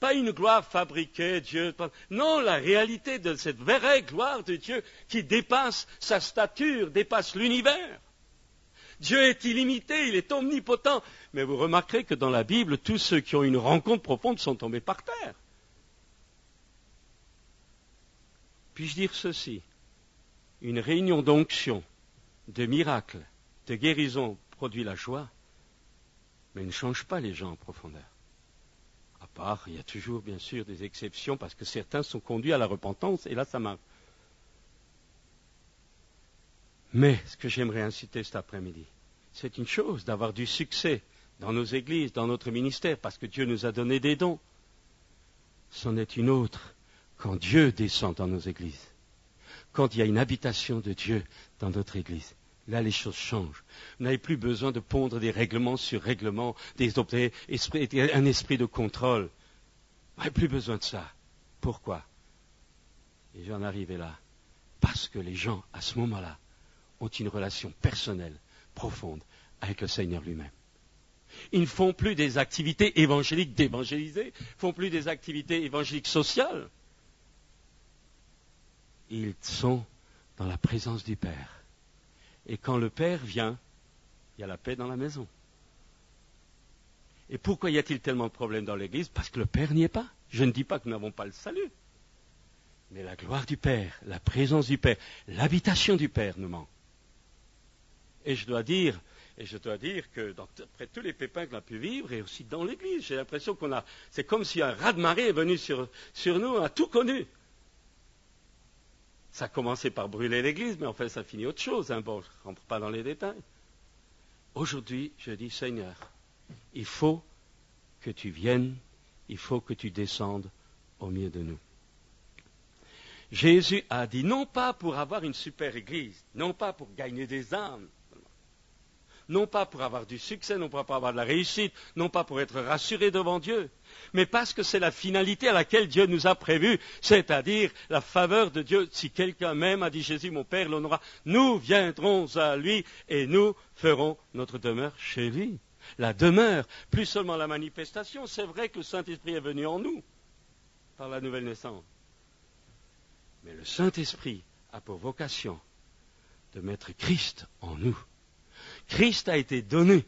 Pas une gloire fabriquée, Dieu. Non, la réalité de cette vraie gloire de Dieu qui dépasse sa stature, dépasse l'univers. Dieu est illimité, il est omnipotent. Mais vous remarquerez que dans la Bible, tous ceux qui ont une rencontre profonde sont tombés par terre. Puis-je dire ceci? Une réunion d'onction, de miracles, de guérison produit la joie, mais ne change pas les gens en profondeur. À part, il y a toujours bien sûr des exceptions parce que certains sont conduits à la repentance et là ça marche. Mais ce que j'aimerais inciter cet après-midi, c'est une chose d'avoir du succès dans nos églises, dans notre ministère, parce que Dieu nous a donné des dons. C'en est une autre quand Dieu descend dans nos églises, quand il y a une habitation de Dieu dans notre église. Là, les choses changent. Vous n'avez plus besoin de pondre des règlements sur règlements, un esprit de contrôle. Vous n'avez plus besoin de ça. Pourquoi? Et j'en arrivais là. Parce que les gens, à ce moment-là, ont une relation personnelle, profonde, avec le Seigneur lui-même. Ils ne font plus des activités évangéliques d'évangéliser, ils ne font plus des activités évangéliques sociales. Ils sont dans la présence du Père. Et quand le Père vient, il y a la paix dans la maison. Et pourquoi y a-t-il tellement de problèmes dans l'Église? Parce que le Père n'y est pas. Je ne dis pas que nous n'avons pas le salut. Mais la gloire du Père, la présence du Père, l'habitation du Père nous manque. Et je dois dire que après tous les pépins qu'on a pu vivre, et aussi dans l'Église, j'ai l'impression c'est comme si un raz-de-marée est venu sur nous, on a tout connu. Ça a commencé par brûler l'Église, mais en fait ça finit autre chose. Bon, je ne rentre pas dans les détails. Aujourd'hui, je dis, Seigneur, il faut que tu viennes, il faut que tu descendes au milieu de nous. Jésus a dit, non pas pour avoir une super Église, non pas pour gagner des âmes, non pas pour avoir du succès, non pas pour avoir de la réussite, non pas pour être rassuré devant Dieu, mais parce que c'est la finalité à laquelle Dieu nous a prévus, c'est-à-dire la faveur de Dieu. Si quelqu'un m'aime, a dit Jésus, mon Père l'honorera, nous viendrons à lui et nous ferons notre demeure chez lui. La demeure, plus seulement la manifestation, c'est vrai que le Saint-Esprit est venu en nous par la nouvelle naissance. Mais le Saint-Esprit a pour vocation de mettre Christ en nous. Christ a été donné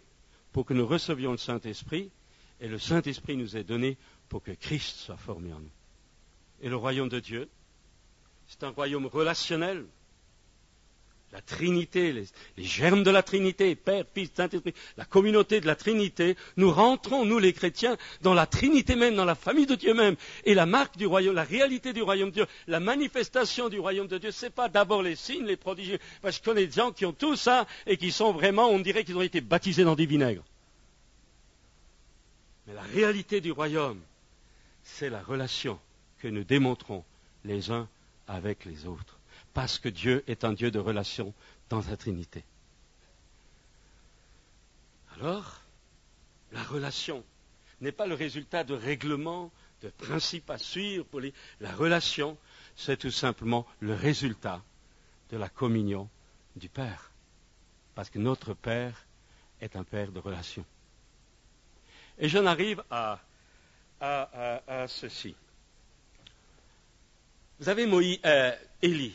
pour que nous recevions le Saint-Esprit, et le Saint-Esprit nous est donné pour que Christ soit formé en nous. Et le royaume de Dieu, c'est un royaume relationnel. La Trinité, les germes de la Trinité, Père, Fils, Saint-Esprit, la communauté de la Trinité, nous rentrons, nous les chrétiens, dans la Trinité même, dans la famille de Dieu même. Et la marque du royaume, la réalité du royaume de Dieu, la manifestation du royaume de Dieu, c'est pas d'abord les signes, les prodiges, parce que je connais des gens qui ont tout ça et qui sont vraiment, on dirait qu'ils ont été baptisés dans du vinaigre. Mais la réalité du royaume, c'est la relation que nous démontrons les uns avec les autres. Parce que Dieu est un Dieu de relation dans sa Trinité. Alors, la relation n'est pas le résultat de règlements, de principes à suivre. La relation, c'est tout simplement le résultat de la communion du Père. Parce que notre Père est un Père de relation. Et j'en arrive à ceci. Vous avez Élie.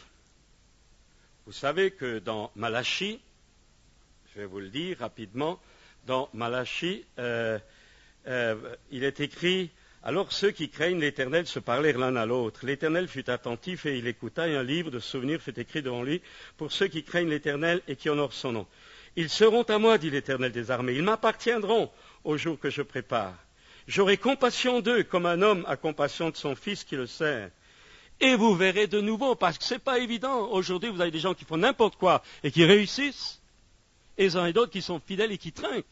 Vous savez que dans Malachie, je vais vous le dire rapidement, dans Malachie, il est écrit « Alors ceux qui craignent l'Éternel se parlèrent l'un à l'autre. L'Éternel fut attentif et il écouta, et un livre de souvenirs fut écrit devant lui pour ceux qui craignent l'Éternel et qui honorent son nom. Ils seront à moi, dit l'Éternel des armées, ils m'appartiendront au jour que je prépare. J'aurai compassion d'eux comme un homme a compassion de son fils qui le sert. Et vous verrez de nouveau, parce que ce n'est pas évident. Aujourd'hui, vous avez des gens qui font n'importe quoi et qui réussissent, et ils en ont d'autres qui sont fidèles et qui trinquent.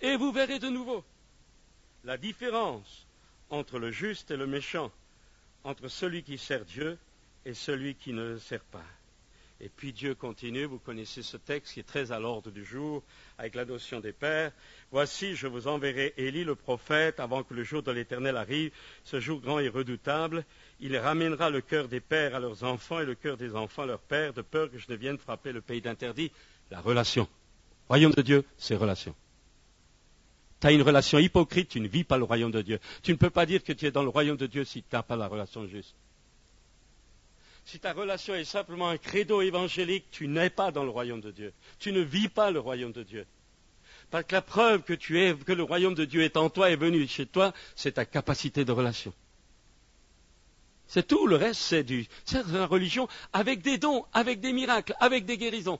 Et vous verrez de nouveau la différence entre le juste et le méchant, entre celui qui sert Dieu et celui qui ne le sert pas. Et puis Dieu continue, vous connaissez ce texte qui est très à l'ordre du jour, avec la notion des pères. Voici, je vous enverrai Élie le prophète, avant que le jour de l'Éternel arrive, ce jour grand et redoutable. Il ramènera le cœur des pères à leurs enfants et le cœur des enfants à leurs pères, de peur que je ne vienne frapper le pays d'interdit. La relation. Royaume de Dieu, c'est relation. Tu as une relation hypocrite, tu ne vis pas le royaume de Dieu. Tu ne peux pas dire que tu es dans le royaume de Dieu si tu n'as pas la relation juste. Si ta relation est simplement un credo évangélique, tu n'es pas dans le royaume de Dieu. Tu ne vis pas le royaume de Dieu. Parce que la preuve que le royaume de Dieu est en toi, est venu chez toi, c'est ta capacité de relation. C'est tout, le reste c'est une religion avec des dons, avec des miracles, avec des guérisons.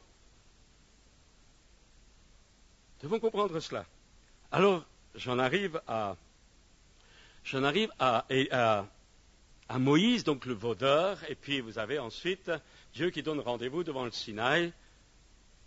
Nous devons comprendre cela. Alors, j'en arrive à Moïse, donc le vaudeur, et puis vous avez ensuite Dieu qui donne rendez-vous devant le Sinaï,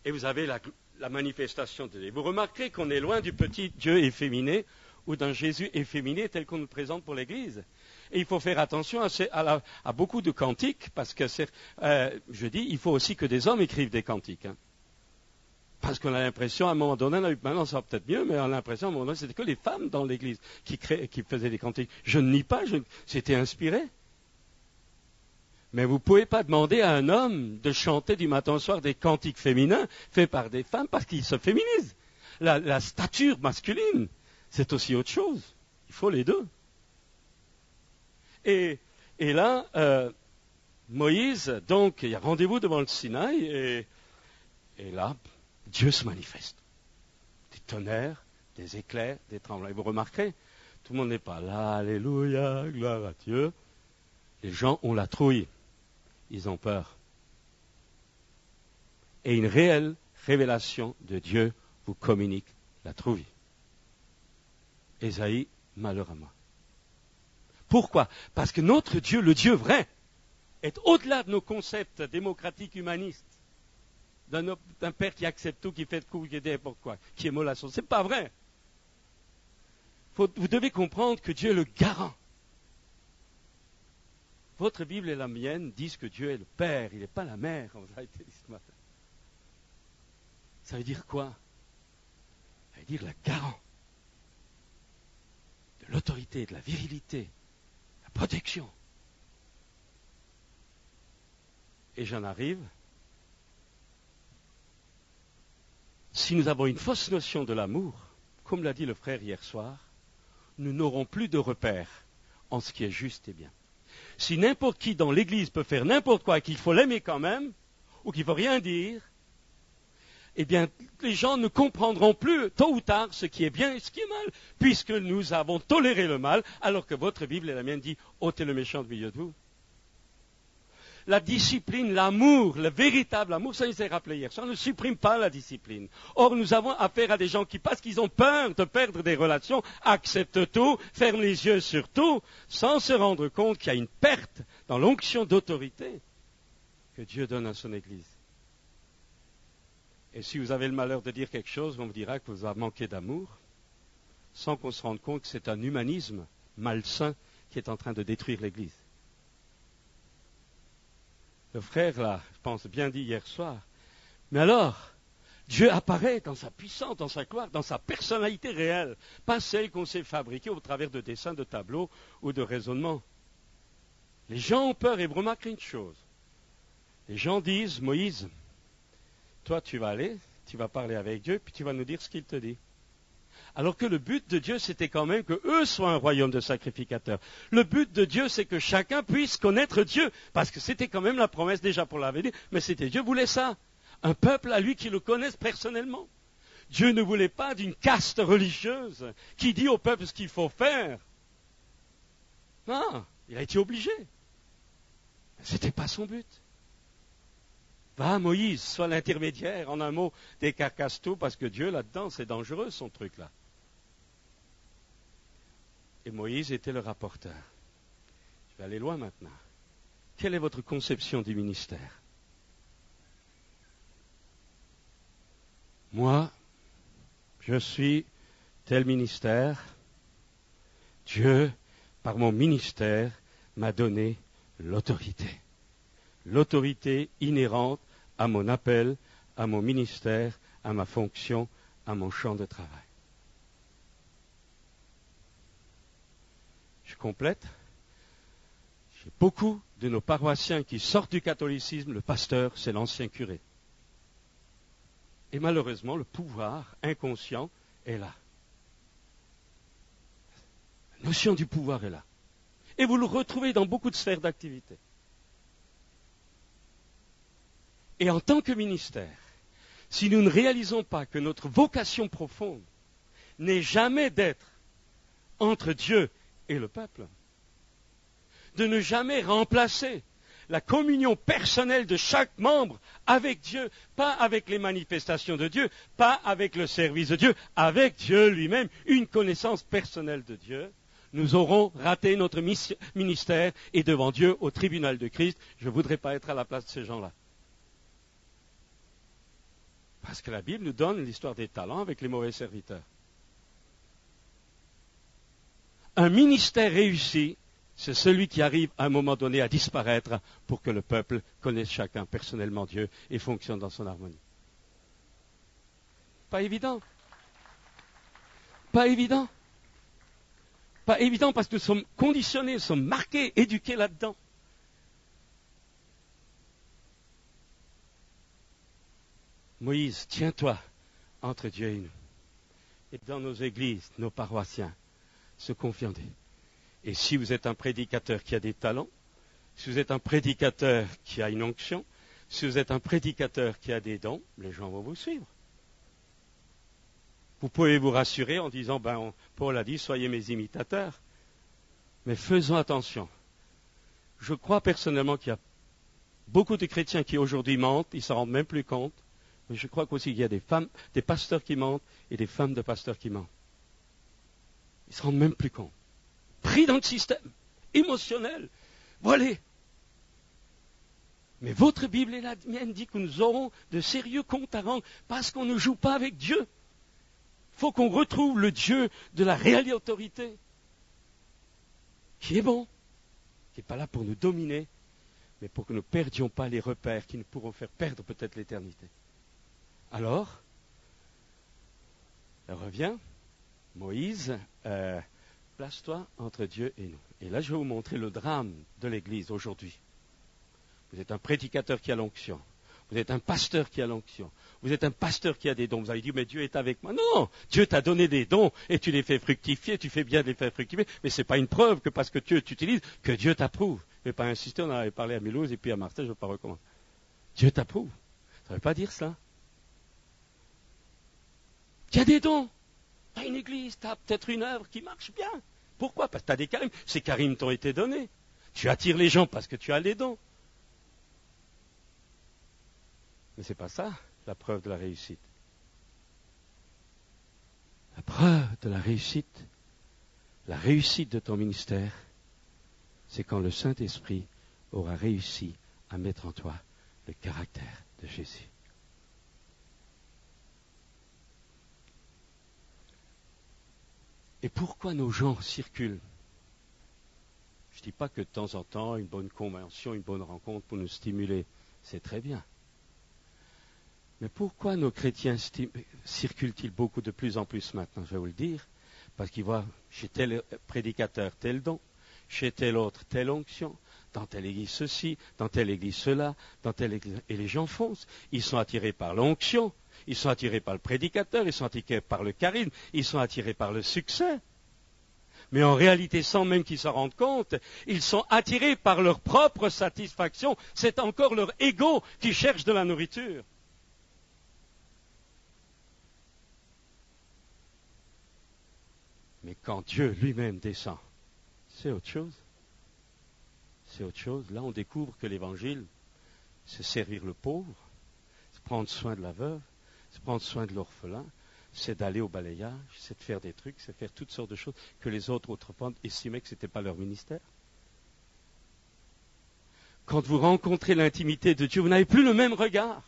et vous avez la manifestation de Dieu. Vous remarquerez qu'on est loin du petit Dieu efféminé, ou d'un Jésus efféminé tel qu'on nous présente pour l'Église. Et il faut faire attention à beaucoup de cantiques, parce que, je dis, il faut aussi que des hommes écrivent des cantiques. Hein. Parce qu'on a l'impression, à un moment donné, maintenant ça va peut-être mieux, mais on a l'impression, à un moment donné, c'était que les femmes dans l'Église qui faisaient des cantiques. Je ne nie pas, c'était inspiré. Mais vous ne pouvez pas demander à un homme de chanter du matin au soir des cantiques féminins faits par des femmes parce qu'ils se féminisent. La stature masculine, c'est aussi autre chose. Il faut les deux. Et là, Moïse, donc, il y a rendez-vous devant le Sinaï, et là, Dieu se manifeste. Des tonnerres, des éclairs, des tremblements. Et vous remarquerez, tout le monde n'est pas là, alléluia, gloire à Dieu. Les gens ont la trouille. Ils ont peur. Et une réelle révélation de Dieu vous communique la trouille. Ésaïe, malheur à moi. Pourquoi? Parce que notre Dieu, le Dieu vrai, est au-delà de nos concepts démocratiques humanistes. D'un père qui accepte tout, qui fait tout, qui est n'importe quoi, qui est mollasson. Ce n'est pas vrai. Vous devez comprendre que Dieu est le garant. Votre Bible et la mienne disent que Dieu est le Père, il n'est pas la mère, on vous a été dit ce matin. Ça veut dire quoi? Ça veut dire le garant de l'autorité, de la virilité, de la protection. Et j'en arrive. Si nous avons une fausse notion de l'amour, comme l'a dit le frère hier soir, nous n'aurons plus de repères en ce qui est juste et bien. Si n'importe qui dans l'Église peut faire n'importe quoi et qu'il faut l'aimer quand même, ou qu'il ne faut rien dire, eh bien, les gens ne comprendront plus, tôt ou tard, ce qui est bien et ce qui est mal, puisque nous avons toléré le mal, alors que votre Bible et la mienne dit « ôtez le méchant du milieu de vous ». La discipline, l'amour, le véritable amour, ça nous s'est rappelé hier, ça ne supprime pas la discipline. Or, nous avons affaire à des gens qui, parce qu'ils ont peur de perdre des relations, acceptent tout, ferment les yeux sur tout, sans se rendre compte qu'il y a une perte dans l'onction d'autorité que Dieu donne à son Église. Et si vous avez le malheur de dire quelque chose, on vous dira que vous avez manqué d'amour, sans qu'on se rende compte que c'est un humanisme malsain qui est en train de détruire l'Église. Le frère l'a, je pense, bien dit hier soir. Mais alors, Dieu apparaît dans sa puissance, dans sa gloire, dans sa personnalité réelle, pas celle qu'on s'est fabriquée au travers de dessins, de tableaux ou de raisonnements. Les gens ont peur et vous remarquez une chose. Les gens disent, Moïse, toi tu vas aller, tu vas parler avec Dieu, puis tu vas nous dire ce qu'il te dit. Alors que le but de Dieu, c'était quand même que eux soient un royaume de sacrificateurs. Le but de Dieu, c'est que chacun puisse connaître Dieu, parce que c'était quand même la promesse déjà pour l'avenir, mais c'était Dieu voulait ça. Un peuple à lui qui le connaisse personnellement. Dieu ne voulait pas d'une caste religieuse qui dit au peuple ce qu'il faut faire. Non, il a été obligé. Ce n'était pas son but. Va, Moïse, sois l'intermédiaire, en un mot, décarcasse tout, parce que Dieu, là-dedans, c'est dangereux, son truc-là. Et Moïse était le rapporteur. Je vais aller loin maintenant. Quelle est votre conception du ministère? Moi, je suis tel ministère. Dieu, par mon ministère, m'a donné l'autorité. L'autorité inhérente à mon appel, à mon ministère, à ma fonction, à mon champ de travail. Je complète. J'ai beaucoup de nos paroissiens qui sortent du catholicisme, le pasteur, c'est l'ancien curé. Et malheureusement, le pouvoir inconscient est là. La notion du pouvoir est là. Et vous le retrouvez dans beaucoup de sphères d'activité. Et en tant que ministère, si nous ne réalisons pas que notre vocation profonde n'est jamais d'être entre Dieu et le peuple, de ne jamais remplacer la communion personnelle de chaque membre avec Dieu, pas avec les manifestations de Dieu, pas avec le service de Dieu, avec Dieu lui-même, une connaissance personnelle de Dieu, nous aurons raté notre ministère et devant Dieu, au tribunal de Christ, je ne voudrais pas être à la place de ces gens-là. Parce que la Bible nous donne l'histoire des talents avec les mauvais serviteurs. Un ministère réussi, c'est celui qui arrive à un moment donné à disparaître pour que le peuple connaisse chacun personnellement Dieu et fonctionne dans son harmonie. Pas évident. Pas évident. Pas évident parce que nous sommes conditionnés, nous sommes marqués, éduqués là-dedans. Moïse, tiens-toi entre Dieu et nous. Et dans nos églises, nos paroissiens, se confier. Et si vous êtes un prédicateur qui a des talents, si vous êtes un prédicateur qui a une onction, si vous êtes un prédicateur qui a des dons, les gens vont vous suivre. Vous pouvez vous rassurer en disant, Paul a dit, soyez mes imitateurs. Mais faisons attention. Je crois personnellement qu'il y a beaucoup de chrétiens qui aujourd'hui mentent, ils ne s'en rendent même plus compte. Mais je crois qu'aussi qu'il y a des femmes, des pasteurs qui mentent et des femmes de pasteurs qui mentent. Ils ne se rendent même plus compte. Pris dans le système émotionnel. Voilà. Mais votre Bible et la mienne dit que nous aurons de sérieux comptes à rendre parce qu'on ne joue pas avec Dieu. Il faut qu'on retrouve le Dieu de la réelle autorité, qui est bon, qui n'est pas là pour nous dominer, mais pour que nous ne perdions pas les repères qui nous pourront faire perdre peut-être l'éternité. Alors, elle revient, Moïse, place-toi entre Dieu et nous. Et là, je vais vous montrer le drame de l'Église aujourd'hui. Vous êtes un prédicateur qui a l'onction. Vous êtes un pasteur qui a l'onction. Vous êtes un pasteur qui a des dons. Vous avez dit, mais Dieu est avec moi. Non, Dieu t'a donné des dons et tu les fais fructifier. Tu fais bien de les faire fructifier. Mais ce n'est pas une preuve que parce que Dieu t'utilise, que Dieu t'approuve. Je ne vais pas insister, on en avait parlé à Mulhouse et puis à Marseille, je ne vais pas recommencer. Dieu t'approuve. Ça ne veut pas dire ça. Tu as des dons. Tu as une église, tu as peut-être une œuvre qui marche bien. Pourquoi? Parce que tu as des charismes. Ces charismes t'ont été donnés. Tu attires les gens parce que tu as les dons. Mais ce n'est pas ça la preuve de la réussite. La preuve de la réussite de ton ministère, c'est quand le Saint-Esprit aura réussi à mettre en toi le caractère de Jésus. Et pourquoi nos gens circulent? Je ne dis pas que de temps en temps, une bonne convention, une bonne rencontre pour nous stimuler, c'est très bien. Mais pourquoi nos chrétiens circulent-ils beaucoup de plus en plus maintenant? Je vais vous le dire. Parce qu'ils voient chez tel prédicateur tel don, chez tel autre telle onction, dans telle église ceci, dans telle église cela, dans telle église... Et les gens foncent. Ils sont attirés par l'onction, ils sont attirés par le prédicateur, ils sont attirés par le charisme, ils sont attirés par le succès. Mais en réalité, sans même qu'ils s'en rendent compte, ils sont attirés par leur propre satisfaction. C'est encore leur ego qui cherche de la nourriture. Mais quand Dieu lui-même descend, c'est autre chose. C'est autre chose. Là, on découvre que l'évangile, c'est servir le pauvre, c'est prendre soin de la veuve, c'est prendre soin de l'orphelin, c'est d'aller au balayage, c'est de faire des trucs, c'est de faire toutes sortes de choses que les autres autrefois estimaient que ce n'était pas leur ministère. Quand vous rencontrez l'intimité de Dieu, vous n'avez plus le même regard.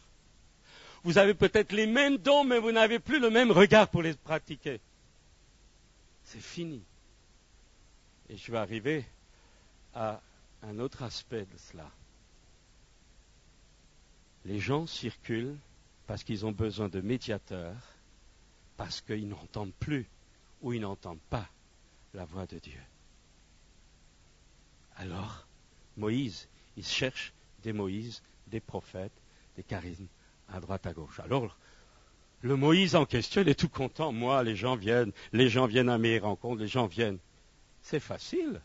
Vous avez peut-être les mêmes dons, mais vous n'avez plus le même regard pour les pratiquer. C'est fini. Et je vais arriver à un autre aspect de cela. Les gens circulent parce qu'ils ont besoin de médiateurs, parce qu'ils n'entendent plus ou ils n'entendent pas la voix de Dieu. Alors, Moïse, il cherche des Moïse, des prophètes, des charismes à droite à gauche. Alors, le Moïse en question, il est tout content. Moi, les gens viennent à mes rencontres, les gens viennent. C'est facile.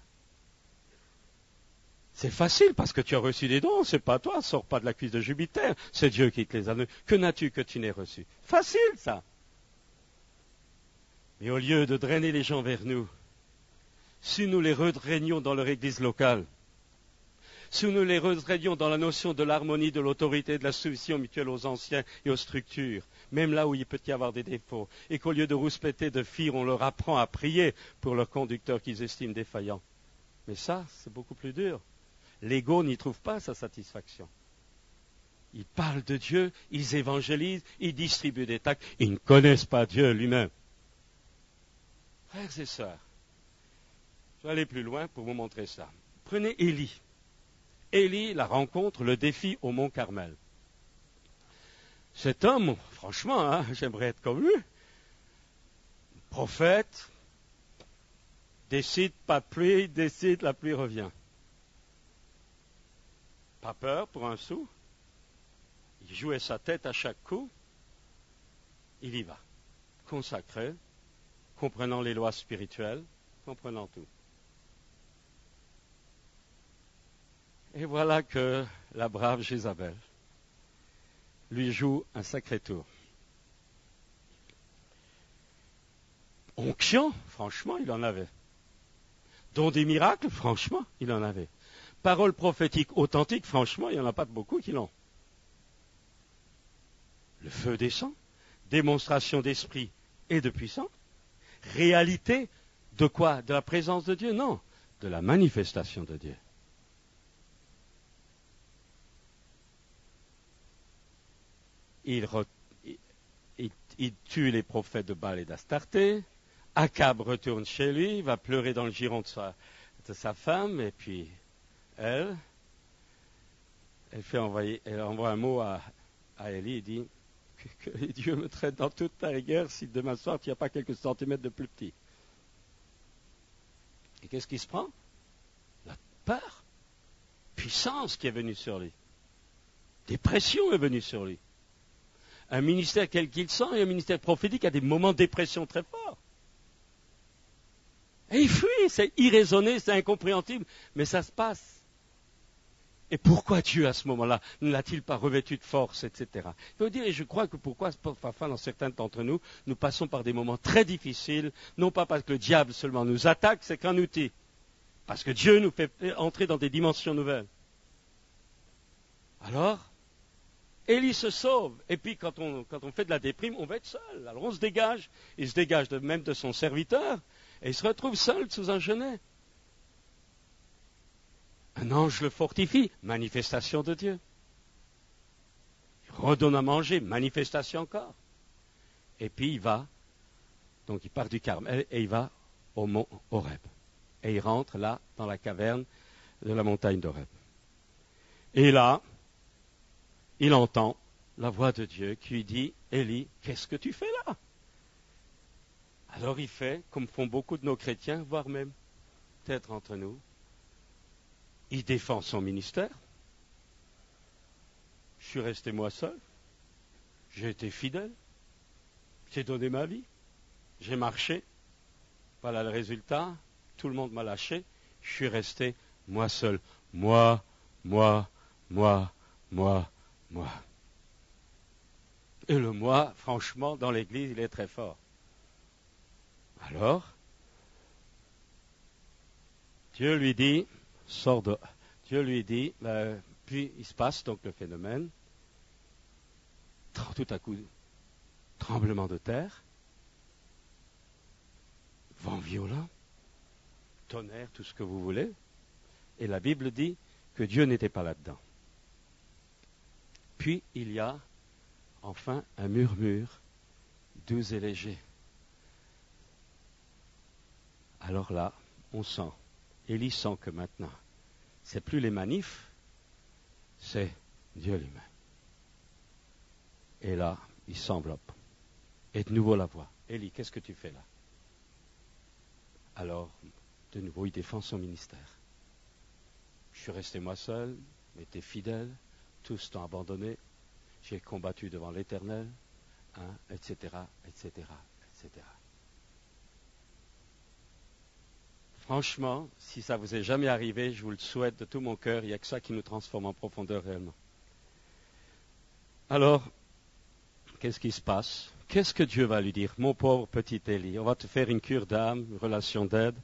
C'est facile parce que tu as reçu des dons, c'est pas toi, sors pas de la cuisse de Jupiter, c'est Dieu qui te les a donnés. Que n'as-tu que tu n'aies reçu? Facile, ça. Mais au lieu de drainer les gens vers nous, si nous les redraignions dans leur église locale, si nous les redraignions dans la notion de l'harmonie, de l'autorité, de la soumission mutuelle aux anciens et aux structures, même là où il peut y avoir des défauts, et qu'au lieu de rouspéter, de fuir, on leur apprend à prier pour leurs conducteurs qu'ils estiment défaillants. Mais ça, c'est beaucoup plus dur. L'ego n'y trouve pas sa satisfaction. Ils parlent de Dieu, ils évangélisent, ils distribuent des taxes, ils ne connaissent pas Dieu lui-même. Frères et sœurs, je vais aller plus loin pour vous montrer ça. Prenez Élie. Élie, la rencontre, le défi au mont Carmel. Cet homme, franchement, j'aimerais être comme lui. Prophète, décide pas de pluie, décide la pluie revient. Pas peur pour un sou. Il jouait sa tête à chaque coup. Il y va. Consacré, comprenant les lois spirituelles, comprenant tout. Et voilà que la brave Jézabel lui joue un sacré tour. Onction, franchement, il en avait. Don des miracles, franchement, il en avait. Paroles prophétiques authentiques, franchement, il n'y en a pas beaucoup qui l'ont. Le feu descend, démonstration d'esprit et de puissance. Réalité de quoi? De la présence de Dieu? Non, de la manifestation de Dieu. Il tue les prophètes de Baal et d'Astarté. Akab retourne chez lui, va pleurer dans le giron de sa femme, et puis elle envoie un mot à Élie, et dit que Dieu me traite dans toute ta rigueur si demain soir tu n'as pas quelques centimètres de plus petit. Et qu'est-ce qui se prend? La peur, puissance qui est venue sur lui. Dépression est venue sur lui. Un ministère quel qu'il soit, et un ministère prophétique a des moments de dépression très forts. Et il fuit, c'est irraisonné, c'est incompréhensible, mais ça se passe. Et pourquoi Dieu, à ce moment-là, ne l'a-t-il pas revêtu de force, etc. Je veux dire, et je crois que pourquoi, parfois, dans certains d'entre nous, nous passons par des moments très difficiles, non pas parce que le diable seulement nous attaque, c'est qu'un outil. Parce que Dieu nous fait entrer dans des dimensions nouvelles. Alors, Élie se sauve. Et puis, quand on fait de la déprime, on va être seul. Alors, on se dégage. Il se dégage même de son serviteur. Et il se retrouve seul sous un genêt. Un ange le fortifie. Manifestation de Dieu. Il redonne à manger. Manifestation encore. Et puis, il va. Donc, il part du Carmel et il va au mont Horeb. Et il rentre là, dans la caverne de la montagne d'Horeb. Et là, il entend la voix de Dieu qui lui dit, Élie, qu'est-ce que tu fais là? Alors il fait, comme font beaucoup de nos chrétiens, voire même peut-être entre nous, il défend son ministère. Je suis resté moi seul, j'ai été fidèle, j'ai donné ma vie, j'ai marché, voilà le résultat, tout le monde m'a lâché, je suis resté moi seul, moi. Et le moi, franchement, dans l'église, il est très fort. Alors, Dieu lui dit, puis il se passe donc le phénomène, tout à coup, tremblement de terre, vent violent, tonnerre, tout ce que vous voulez, et la Bible dit que Dieu n'était pas là-dedans. Puis il y a enfin un murmure doux et léger. Alors là, on sent, Élie sent que maintenant, c'est plus les manifs, c'est Dieu lui-même. Et là, il s'enveloppe. Et de nouveau la voix. Élie, qu'est-ce que tu fais là? Alors, de nouveau, il défend son ministère. Je suis resté moi seul, j'étais fidèle, tous t'ont abandonné, j'ai combattu devant l'Éternel, etc., etc., etc. Franchement, si ça vous est jamais arrivé, je vous le souhaite de tout mon cœur, il n'y a que ça qui nous transforme en profondeur réellement. Alors, qu'est-ce qui se passe? Qu'est-ce que Dieu va lui dire? Mon pauvre petit Élie, on va te faire une cure d'âme, une relation d'aide.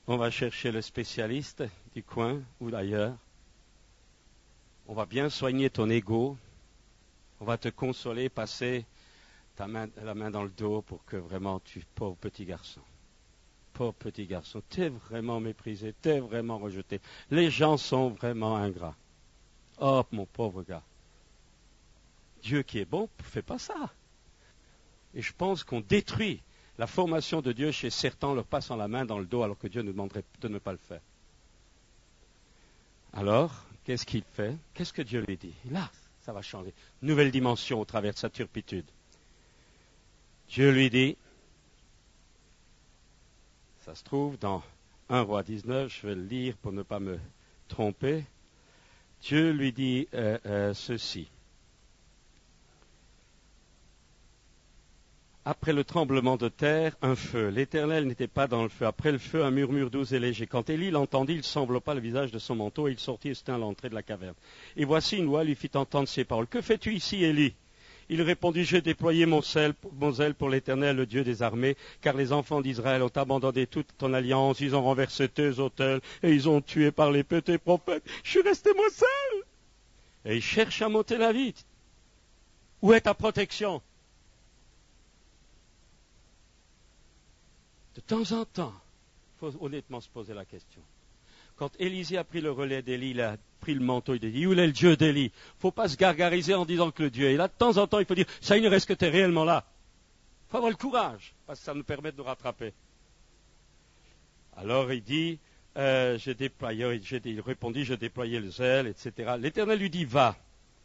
On va chercher le spécialiste du coin ou d'ailleurs. On va bien soigner ton ego. On va te consoler, passer la main dans le dos pour que vraiment pauvre petit garçon, t'es vraiment méprisé, t'es vraiment rejeté. Les gens sont vraiment ingrats. Oh, mon pauvre gars. Dieu qui est bon ne fait pas ça. Et je pense qu'on détruit la formation de Dieu chez certains en leur passant la main dans le dos alors que Dieu nous demanderait de ne pas le faire. Alors, qu'est-ce qu'il fait? Qu'est-ce que Dieu lui dit? Là, ça va changer. Nouvelle dimension au travers de sa turpitude. Dieu lui dit, ça se trouve dans 1 Roi 19, je vais le lire pour ne pas me tromper. Dieu lui dit ceci. Après le tremblement de terre, un feu. L'Éternel n'était pas dans le feu. Après le feu, un murmure doux et léger. Quand Élie l'entendit, il s'enveloppa le visage de son manteau et il sortit et se tint à l'entrée de la caverne. Et voici une voix lui fit entendre ces paroles. Que fais-tu ici, Élie? Il répondit, j'ai déployé mon zèle pour l'Éternel, le Dieu des armées, car les enfants d'Israël ont abandonné toute ton alliance, ils ont renversé tes autels et ils ont tué par l'épée tes prophètes. Je suis resté moi seul. Et il cherche à monter la vie. Où est ta protection? De temps en temps, il faut honnêtement se poser la question. Quand Élisée a pris le relais d'Élie, il a pris le manteau, il a dit, où est le Dieu d'Élie? Il ne faut pas se gargariser en disant que le Dieu est là. De temps en temps, il faut dire, ça il reste que tu es réellement là. Il faut avoir le courage, parce que ça nous permet de nous rattraper. Alors il dit, il répondit, je déployais le zèle, etc. L'Éternel lui dit, va.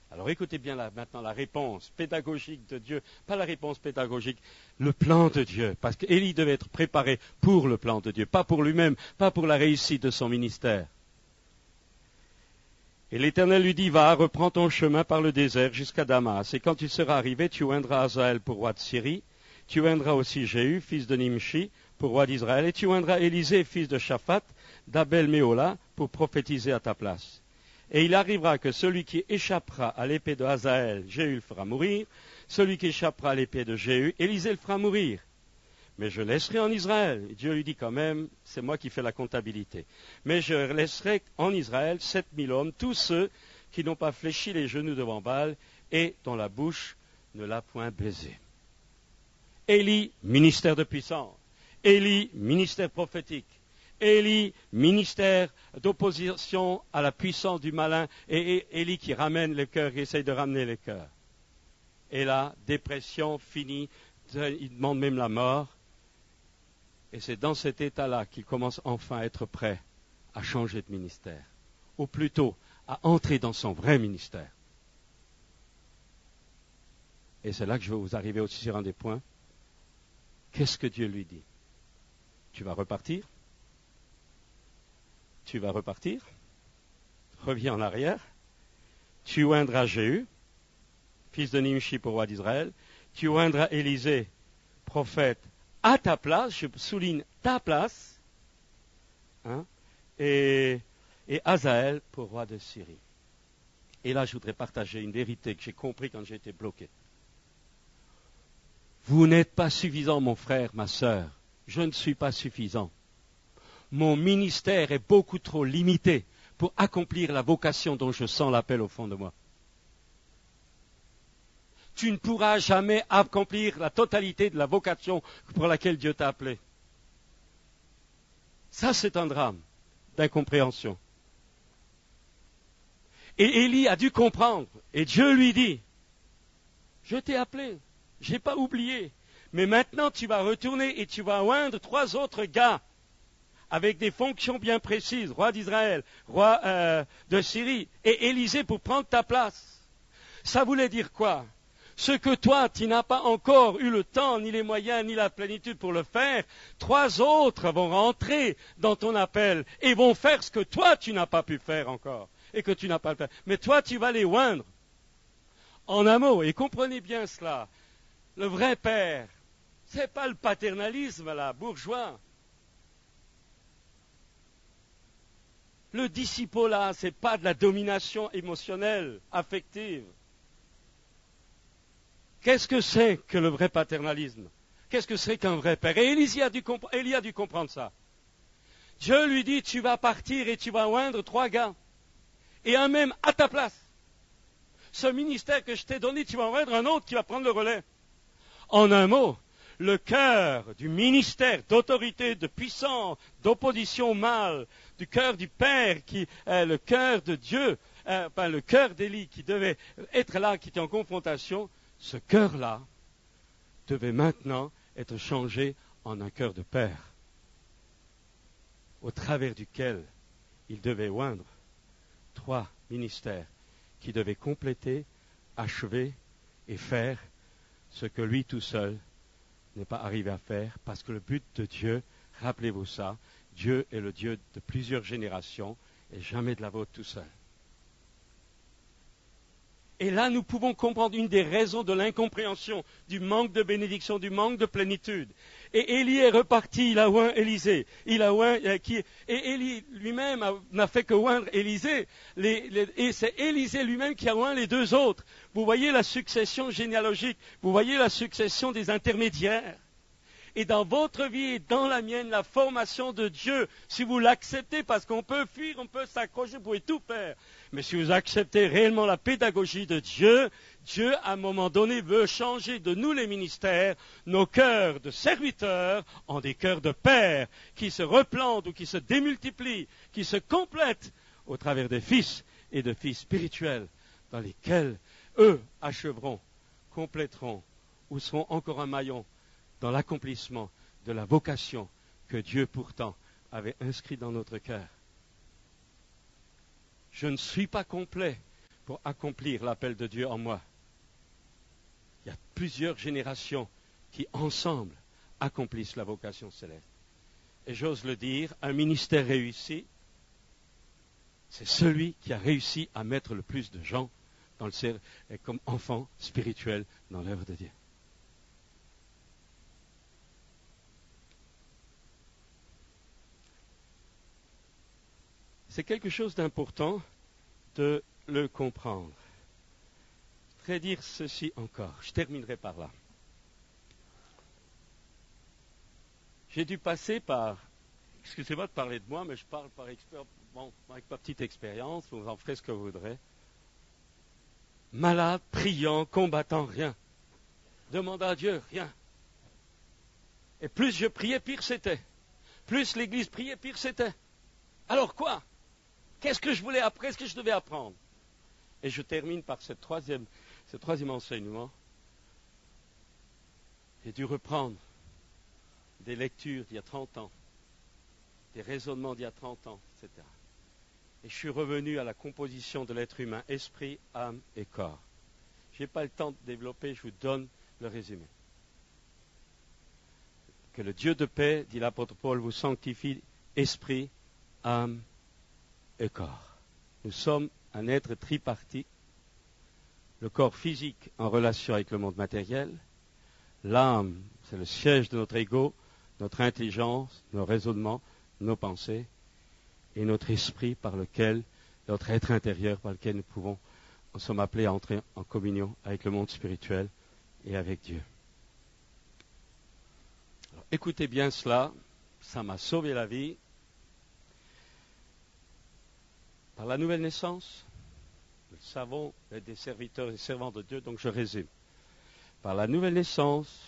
Alors écoutez bien maintenant la réponse pédagogique de Dieu, pas la réponse pédagogique, le plan de Dieu, parce qu'Élie devait être préparé pour le plan de Dieu, pas pour lui-même, pas pour la réussite de son ministère. Et l'Éternel lui dit, va, reprends ton chemin par le désert jusqu'à Damas, et quand tu seras arrivé, tu oindras Hazaël pour roi de Syrie, tu oindras aussi Jéhu, fils de Nimshi, pour roi d'Israël, et tu oindras Élisée, fils de Shaphat, d'Abel-Méhola, pour prophétiser à ta place. Et il arrivera que celui qui échappera à l'épée de Hazaël, Jéhu le fera mourir, celui qui échappera à l'épée de Jéhu, Élisée le fera mourir. Mais je laisserai en Israël, et Dieu lui dit quand même, c'est moi qui fais la comptabilité, mais je laisserai en Israël 7000 hommes, tous ceux qui n'ont pas fléchi les genoux devant Baal et dont la bouche ne l'a point baisé. Élie, ministère de puissance. Élie, ministère prophétique. Élie, ministère d'opposition à la puissance du malin, et Élie qui ramène les cœurs, qui essaye de ramener les cœurs. Et là, dépression finie, il demande même la mort. Et c'est dans cet état-là qu'il commence enfin à être prêt à changer de ministère, ou plutôt à entrer dans son vrai ministère. Et c'est là que je vais vous arriver aussi sur un des points. Qu'est-ce que Dieu lui dit? Tu vas repartir? Tu vas repartir? Reviens en arrière. Tu oindras Jéhu, fils de Nimshi pour roi d'Israël. Tu oindras Élisée, prophète, à ta place. Je souligne ta place. Hein, et Hazaël pour roi de Syrie. Et là, je voudrais partager une vérité que j'ai compris quand j'ai été bloqué. Vous n'êtes pas suffisant, mon frère, ma sœur. Je ne suis pas suffisant. Mon ministère est beaucoup trop limité pour accomplir la vocation dont je sens l'appel au fond de moi. Tu ne pourras jamais accomplir la totalité de la vocation pour laquelle Dieu t'a appelé. Ça, c'est un drame d'incompréhension. Et Élie a dû comprendre. Et Dieu lui dit, je t'ai appelé, je n'ai pas oublié. Mais maintenant, tu vas retourner et tu vas oindre 3 autres gars avec des fonctions bien précises. Roi d'Israël, roi de Syrie et Élisée pour prendre ta place. Ça voulait dire quoi? Ce que toi, tu n'as pas encore eu le temps, ni les moyens, ni la plénitude pour le faire, 3 autres vont rentrer dans ton appel et vont faire ce que toi, tu n'as pas pu faire encore et que tu n'as pas fait. Mais toi, tu vas les oindre. En un mot, et comprenez bien cela, le vrai père, ce n'est pas le paternalisme là, bourgeois. Le discipolat, ce n'est pas de la domination émotionnelle, affective. Qu'est-ce que c'est que le vrai paternalisme? Qu'est-ce que c'est qu'un vrai père? Et Élie a dû comprendre ça. Dieu lui dit, tu vas partir et tu vas oindre 3 gars. Et un même à ta place. Ce ministère que je t'ai donné, tu vas en oindre un autre qui va prendre le relais. En un mot, le cœur du ministère d'autorité, de puissance, d'opposition mâle, du cœur du Père, qui est le cœur de Dieu, le cœur d'Élie qui devait être là, qui était en confrontation, ce cœur-là devait maintenant être changé en un cœur de Père, au travers duquel il devait oindre 3 ministères qui devaient compléter, achever et faire ce que lui tout seul n'est pas arrivé à faire, parce que le but de Dieu, rappelez-vous ça, Dieu est le Dieu de plusieurs générations et jamais de la vôtre tout seul. Et là, nous pouvons comprendre une des raisons de l'incompréhension, du manque de bénédiction, du manque de plénitude. Et Élie est reparti, il a oint Élisée. Et Élie lui-même n'a fait que oindre Élisée. Et c'est Élisée lui-même qui a oint les 2 autres. Vous voyez la succession généalogique, vous voyez la succession des intermédiaires. Et dans votre vie et dans la mienne, la formation de Dieu, si vous l'acceptez, parce qu'on peut fuir, on peut s'accrocher, vous pouvez tout faire. Mais si vous acceptez réellement la pédagogie de Dieu, Dieu, à un moment donné, veut changer de nous les ministères, nos cœurs de serviteurs en des cœurs de pères, qui se replantent ou qui se démultiplient, qui se complètent au travers des fils et de filles spirituels, dans lesquels eux achèveront, compléteront ou seront encore un maillon dans l'accomplissement de la vocation que Dieu pourtant avait inscrite dans notre cœur. Je ne suis pas complet pour accomplir l'appel de Dieu en moi. Il y a plusieurs générations qui ensemble accomplissent la vocation céleste. Et j'ose le dire, un ministère réussi, c'est celui qui a réussi à mettre le plus de gens comme enfants spirituels dans l'œuvre de Dieu. C'est quelque chose d'important de le comprendre. Je voudrais dire ceci encore. Je terminerai par là. J'ai dû passer par, excusez-moi de parler de moi, mais je parle avec ma petite expérience, vous en ferez ce que vous voudrez. Malade, priant, combattant, rien. Demandant à Dieu, rien. Et plus je priais, pire c'était. Plus l'Église priait, pire c'était. Alors quoi? Qu'est-ce que je voulais apprendre? Qu'est-ce que je devais apprendre? Et je termine par ce troisième enseignement. J'ai dû reprendre des lectures d'il y a 30 ans, des raisonnements d'il y a 30 ans, etc. Et je suis revenu à la composition de l'être humain, esprit, âme et corps. Je n'ai pas le temps de développer, je vous donne le résumé. Que le Dieu de paix, dit l'apôtre Paul, vous sanctifie esprit, âme et corps. Nous sommes un être tripartite. Le corps physique en relation avec le monde matériel. L'âme, c'est le siège de notre ego, notre intelligence, nos raisonnements, nos pensées. Et notre esprit par lequel, notre être intérieur par lequel nous sommes appelés à entrer en communion avec le monde spirituel et avec Dieu. Alors, écoutez bien cela, ça m'a sauvé la vie. Par la nouvelle naissance, nous savons être des serviteurs et servants de Dieu, donc je résume. Par la nouvelle naissance,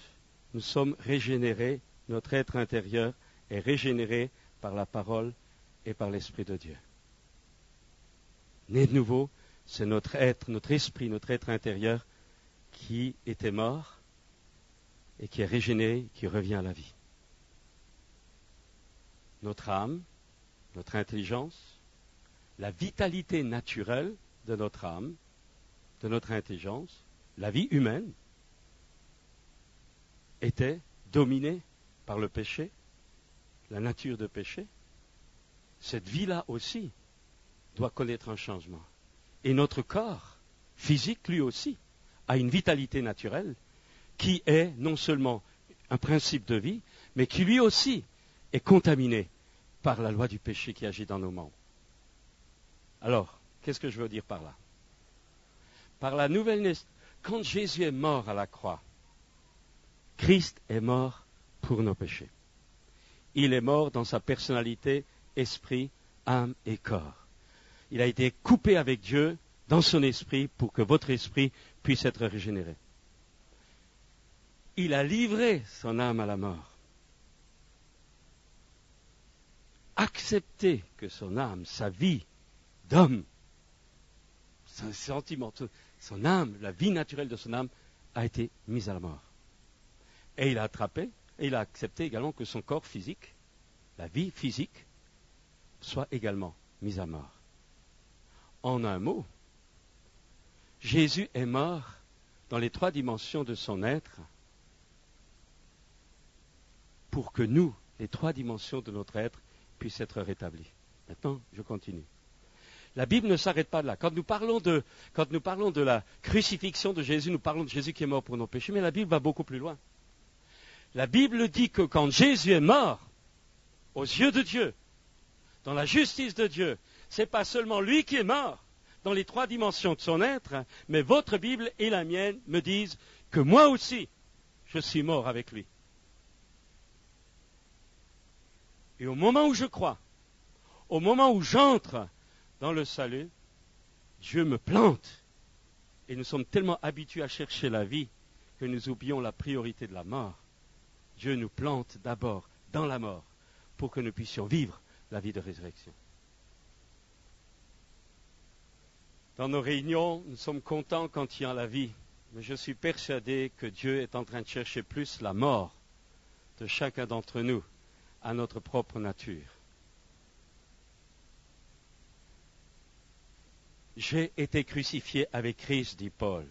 nous sommes régénérés, notre être intérieur est régénéré par la parole et par l'Esprit de Dieu. Né de nouveau, c'est notre être, notre esprit, notre être intérieur qui était mort et qui est régénéré, qui revient à la vie. Notre âme, notre intelligence, la vitalité naturelle de notre âme, de notre intelligence, la vie humaine, était dominée par le péché, la nature de péché. Cette vie-là aussi doit connaître un changement. Et notre corps physique, lui aussi, a une vitalité naturelle qui est non seulement un principe de vie, mais qui lui aussi est contaminé par la loi du péché qui agit dans nos membres. Alors, qu'est-ce que je veux dire par là? Par la nouvelle naissance, quand Jésus est mort à la croix, Christ est mort pour nos péchés. Il est mort dans sa personnalité, esprit, âme et corps. Il a été coupé avec Dieu dans son esprit pour que votre esprit puisse être régénéré. Il a livré son âme à la mort. Acceptez que son âme, sa vie d'homme, son sentiment, son âme, la vie naturelle de son âme a été mise à la mort. Et il a accepté également que son corps physique, la vie physique, soit également mise à mort. En un mot, Jésus est mort dans les 3 dimensions de son être pour que nous, les 3 dimensions de notre être, puissent être rétablies. Maintenant, je continue. La Bible ne s'arrête pas de là. Quand nous parlons de la crucifixion de Jésus, nous parlons de Jésus qui est mort pour nos péchés, mais la Bible va beaucoup plus loin. La Bible dit que quand Jésus est mort, aux yeux de Dieu, dans la justice de Dieu, ce n'est pas seulement lui qui est mort dans les 3 dimensions de son être, mais votre Bible et la mienne me disent que moi aussi, je suis mort avec lui. Et au moment où je crois, au moment où j'entre dans le salut, Dieu me plante. Et nous sommes tellement habitués à chercher la vie que nous oublions la priorité de la mort. Dieu nous plante d'abord dans la mort pour que nous puissions vivre la vie de résurrection. Dans nos réunions, nous sommes contents quand il y a la vie, mais je suis persuadé que Dieu est en train de chercher plus la mort de chacun d'entre nous à notre propre nature. J'ai été crucifié avec Christ, dit Paul.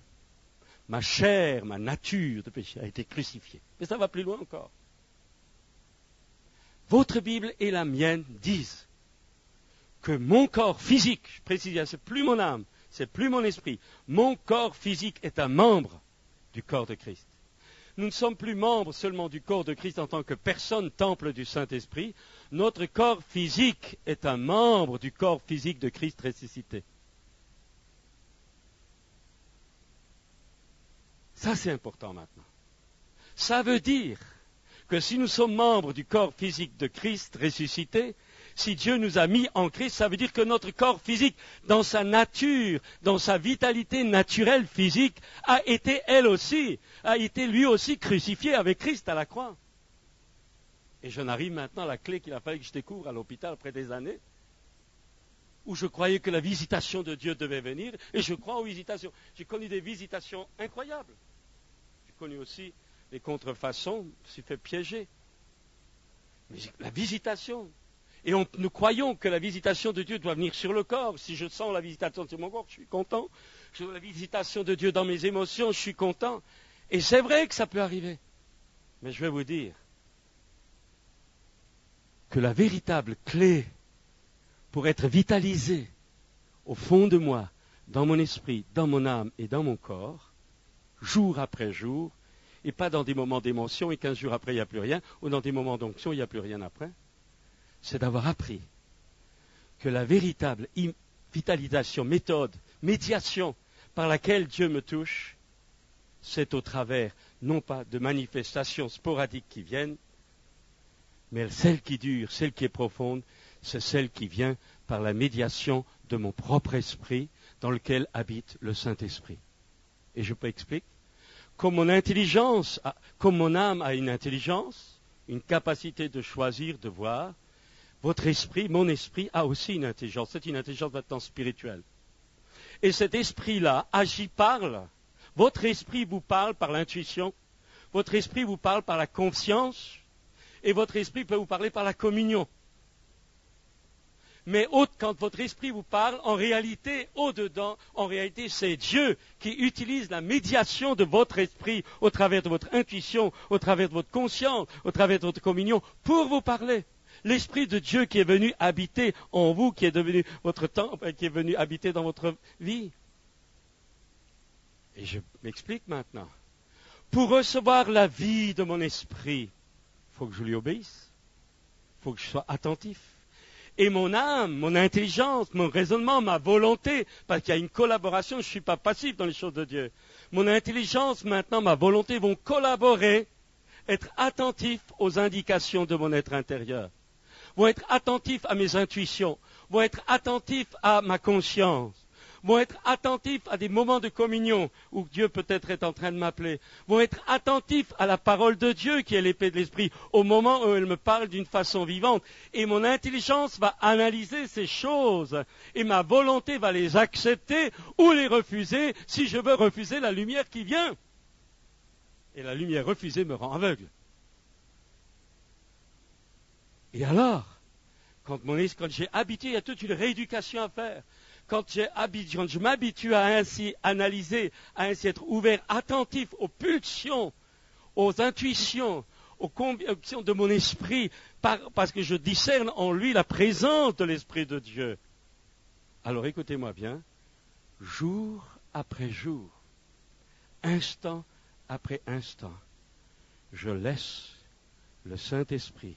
Ma chair, ma nature de péché a été crucifiée. Mais ça va plus loin encore. Votre Bible et la mienne disent que mon corps physique, je précise, c'est plus mon âme, c'est plus mon esprit, mon corps physique est un membre du corps de Christ. Nous ne sommes plus membres seulement du corps de Christ en tant que personne temple du Saint-Esprit. Notre corps physique est un membre du corps physique de Christ ressuscité. Ça, c'est important maintenant. Ça veut dire que si nous sommes membres du corps physique de Christ ressuscité, si Dieu nous a mis en Christ, ça veut dire que notre corps physique, dans sa nature, dans sa vitalité naturelle physique, a été lui aussi crucifié avec Christ à la croix. Et j'en arrive maintenant à la clé qu'il a fallu que je découvre à l'hôpital après des années, où je croyais que la visitation de Dieu devait venir, et je crois aux visitations. J'ai connu des visitations incroyables. J'ai connu aussi des contrefaçons, je me suis fait piéger. Mais la visitation. Et nous croyons que la visitation de Dieu doit venir sur le corps. Si je sens la visitation sur mon corps, je suis content. Je sens la visitation de Dieu dans mes émotions, je suis content. Et c'est vrai que ça peut arriver. Mais je vais vous dire que la véritable clé pour être vitalisé au fond de moi, dans mon esprit, dans mon âme et dans mon corps, jour après jour, et pas dans des moments d'émotion et 15 jours après il n'y a plus rien, ou dans des moments d'onction il n'y a plus rien après, c'est d'avoir appris que la véritable vitalisation, méthode, médiation par laquelle Dieu me touche, c'est au travers, non pas de manifestations sporadiques qui viennent, mais celle qui dure, celle qui est profonde, c'est celle qui vient par la médiation de mon propre esprit dans lequel habite le Saint-Esprit. Et je peux expliquer. Comme mon intelligence, comme mon âme a une intelligence, une capacité de choisir, de voir, votre esprit, mon esprit a aussi une intelligence. C'est une intelligence maintenant spirituelle. Et cet esprit-là agit, parle. Votre esprit vous parle par l'intuition. Votre esprit vous parle par la conscience. Et votre esprit peut vous parler par la communion. Mais quand votre esprit vous parle, en réalité, au-dedans, en réalité, c'est Dieu qui utilise la médiation de votre esprit au travers de votre intuition, au travers de votre conscience, au travers de votre communion, pour vous parler. L'Esprit de Dieu qui est venu habiter en vous, qui est devenu votre temple, qui est venu habiter dans votre vie. Et je m'explique maintenant. Pour recevoir la vie de mon esprit, il faut que je lui obéisse. Il faut que je sois attentif. Et mon âme, mon intelligence, mon raisonnement, ma volonté, parce qu'il y a une collaboration, je ne suis pas passif dans les choses de Dieu. Mon intelligence, maintenant, ma volonté vont collaborer, être attentifs aux indications de mon être intérieur, vont être attentifs à mes intuitions, vont être attentifs à ma conscience, vont être attentifs à des moments de communion où Dieu peut-être est en train de m'appeler, vont être attentifs à la parole de Dieu qui est l'épée de l'esprit, au moment où elle me parle d'une façon vivante. Et mon intelligence va analyser ces choses et ma volonté va les accepter ou les refuser si je veux refuser la lumière qui vient. Et la lumière refusée me rend aveugle. Et alors, quand j'ai habitué, il y a toute une rééducation à faire. Quand je m'habitue à ainsi analyser, à ainsi être ouvert, attentif aux pulsions, aux intuitions, aux convictions de mon esprit, parce que je discerne en lui la présence de l'Esprit de Dieu. Alors écoutez-moi bien, jour après jour, instant après instant, je laisse le Saint-Esprit,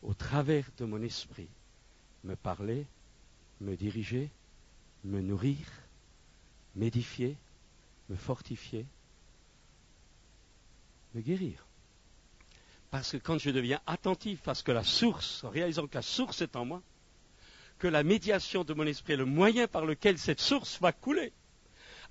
au travers de mon esprit, me parler, me diriger, me nourrir, m'édifier, me fortifier, me guérir. Parce que quand je deviens attentif, parce que la source, en réalisant que la source est en moi, que la médiation de mon esprit est le moyen par lequel cette source va couler,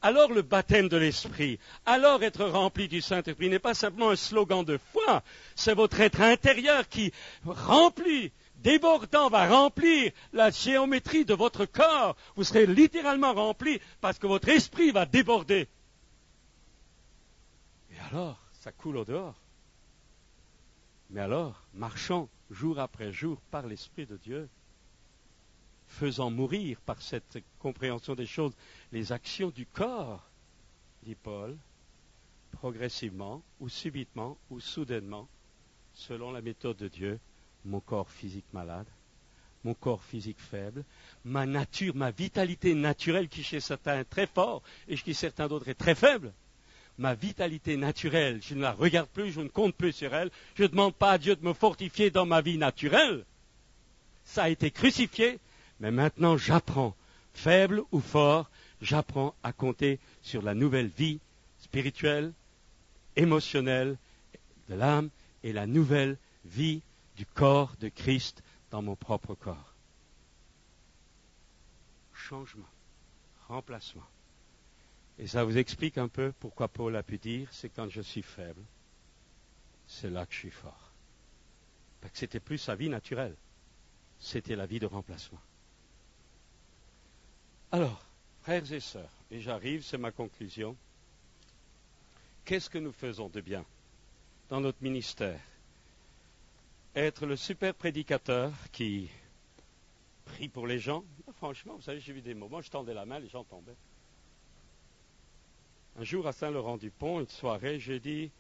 alors le baptême de l'esprit, alors être rempli du Saint-Esprit n'est pas simplement un slogan de foi, c'est votre être intérieur qui remplit, débordant, va remplir la géométrie de votre corps. Vous serez littéralement rempli parce que votre esprit va déborder. Et alors, ça coule au dehors. Mais alors, marchons jour après jour par l'Esprit de Dieu, faisant mourir par cette compréhension des choses les actions du corps, dit Paul, progressivement ou subitement ou soudainement, selon la méthode de Dieu, mon corps physique malade, mon corps physique faible, ma nature, ma vitalité naturelle qui chez certains est très fort et chez certains d'autres est très faible. Ma vitalité naturelle, je ne la regarde plus, je ne compte plus sur elle, je ne demande pas à Dieu de me fortifier dans ma vie naturelle. Ça a été crucifié, mais maintenant j'apprends, faible ou fort, j'apprends à compter sur la nouvelle vie spirituelle, émotionnelle de l'âme et la nouvelle vie du corps de Christ dans mon propre corps. Changement, remplacement. Et ça vous explique un peu pourquoi Paul a pu dire, c'est quand je suis faible, c'est là que je suis fort. Parce que c'était plus sa vie naturelle, c'était la vie de remplacement. Alors, frères et sœurs, et j'arrive, c'est ma conclusion, qu'est-ce que nous faisons de bien dans notre ministère? être le super prédicateur qui prie pour les gens. Franchement, vous savez, j'ai vu des moments, je tendais la main, les gens tombaient. Un jour à Saint-Laurent-du-Pont, une soirée, j'ai dit,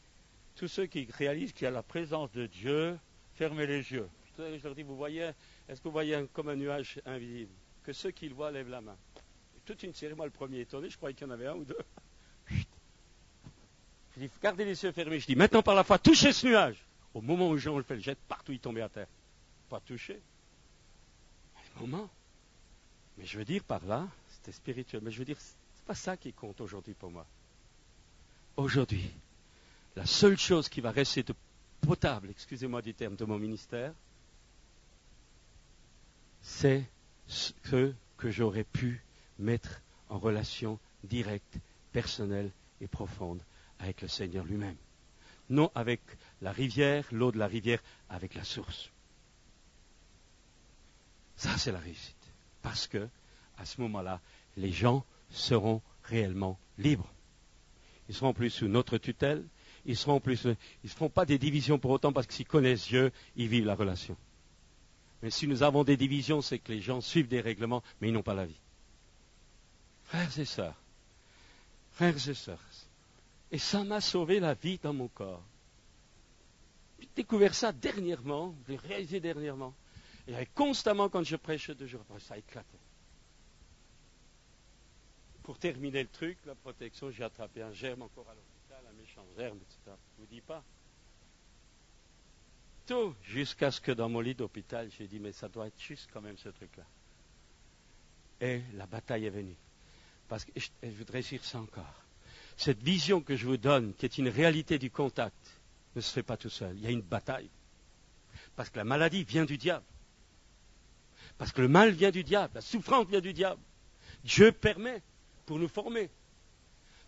tous ceux qui réalisent qu'il y a la présence de Dieu, fermez les yeux. Je leur dis, vous voyez, est-ce que vous voyez comme un nuage invisible? Que ceux qui le voient lèvent la main. Et toute une série, moi le premier étonné, je croyais qu'il y en avait un ou deux. Je dis, gardez les yeux fermés. Je dis, maintenant par la foi, touchez ce nuage. Au moment où Jean le fait le jette, partout il tombait à terre. Pas touché. Un moment. Mais je veux dire par là, c'était spirituel, mais je veux dire, c'est pas ça qui compte aujourd'hui pour moi. Aujourd'hui, la seule chose qui va rester de potable, excusez-moi du terme, de mon ministère, c'est ce que j'aurais pu mettre en relation directe, personnelle et profonde avec le Seigneur lui-même. Non avec la rivière, l'eau de la rivière, avec la source. Ça, c'est la réussite. Parce que, à ce moment-là, les gens seront réellement libres. Ils seront plus sous notre tutelle, ils ne feront pas des divisions pour autant parce que s'ils connaissent Dieu, ils vivent la relation. Mais si nous avons des divisions, c'est que les gens suivent des règlements, mais ils n'ont pas la vie. Frères et sœurs, et ça m'a sauvé la vie dans mon corps. J'ai découvert ça dernièrement, je l'ai réalisé dernièrement. Et constamment, quand je prêchais 2 jours après, ça éclatait. Pour terminer le truc, la protection, j'ai attrapé un germe encore à l'hôpital, un méchant germe, etc. Je ne vous dis pas. Tout jusqu'à ce que dans mon lit d'hôpital, j'ai dit, mais ça doit être juste quand même ce truc-là. Et la bataille est venue. Parce que je voudrais dire ça encore. Cette vision que je vous donne, qui est une réalité du contact, ne se fait pas tout seul. Il y a une bataille. Parce que la maladie vient du diable. Parce que le mal vient du diable. La souffrance vient du diable. Dieu permet pour nous former.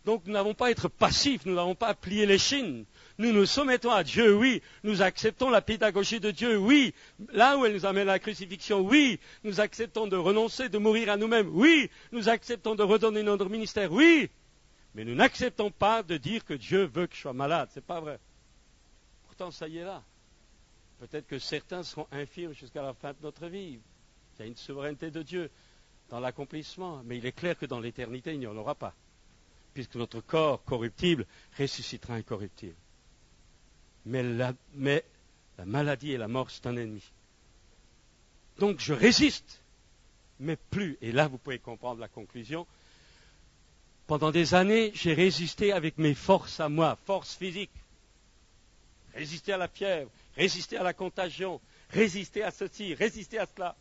Donc nous n'avons pas à être passifs, nous n'avons pas à plier les chines. Nous nous soumettons à Dieu, oui. Nous acceptons la pédagogie de Dieu, oui. Là où elle nous amène à la crucifixion, oui. Nous acceptons de renoncer, de mourir à nous-mêmes, oui. Nous acceptons de redonner notre ministère, oui. Mais nous n'acceptons pas de dire que Dieu veut que je sois malade. Ce n'est pas vrai. Pourtant, ça y est là. Peut-être que certains seront infirmes jusqu'à la fin de notre vie. Il y a une souveraineté de Dieu dans l'accomplissement. Mais il est clair que dans l'éternité, il n'y en aura pas. Puisque notre corps corruptible ressuscitera incorruptible. Mais la maladie et la mort, c'est un ennemi. Donc je résiste, mais plus. Et là, vous pouvez comprendre la conclusion. Pendant des années, j'ai résisté avec mes forces à moi, forces physiques. Résister à la fièvre, résister à la contagion, résister à ceci, résister à cela.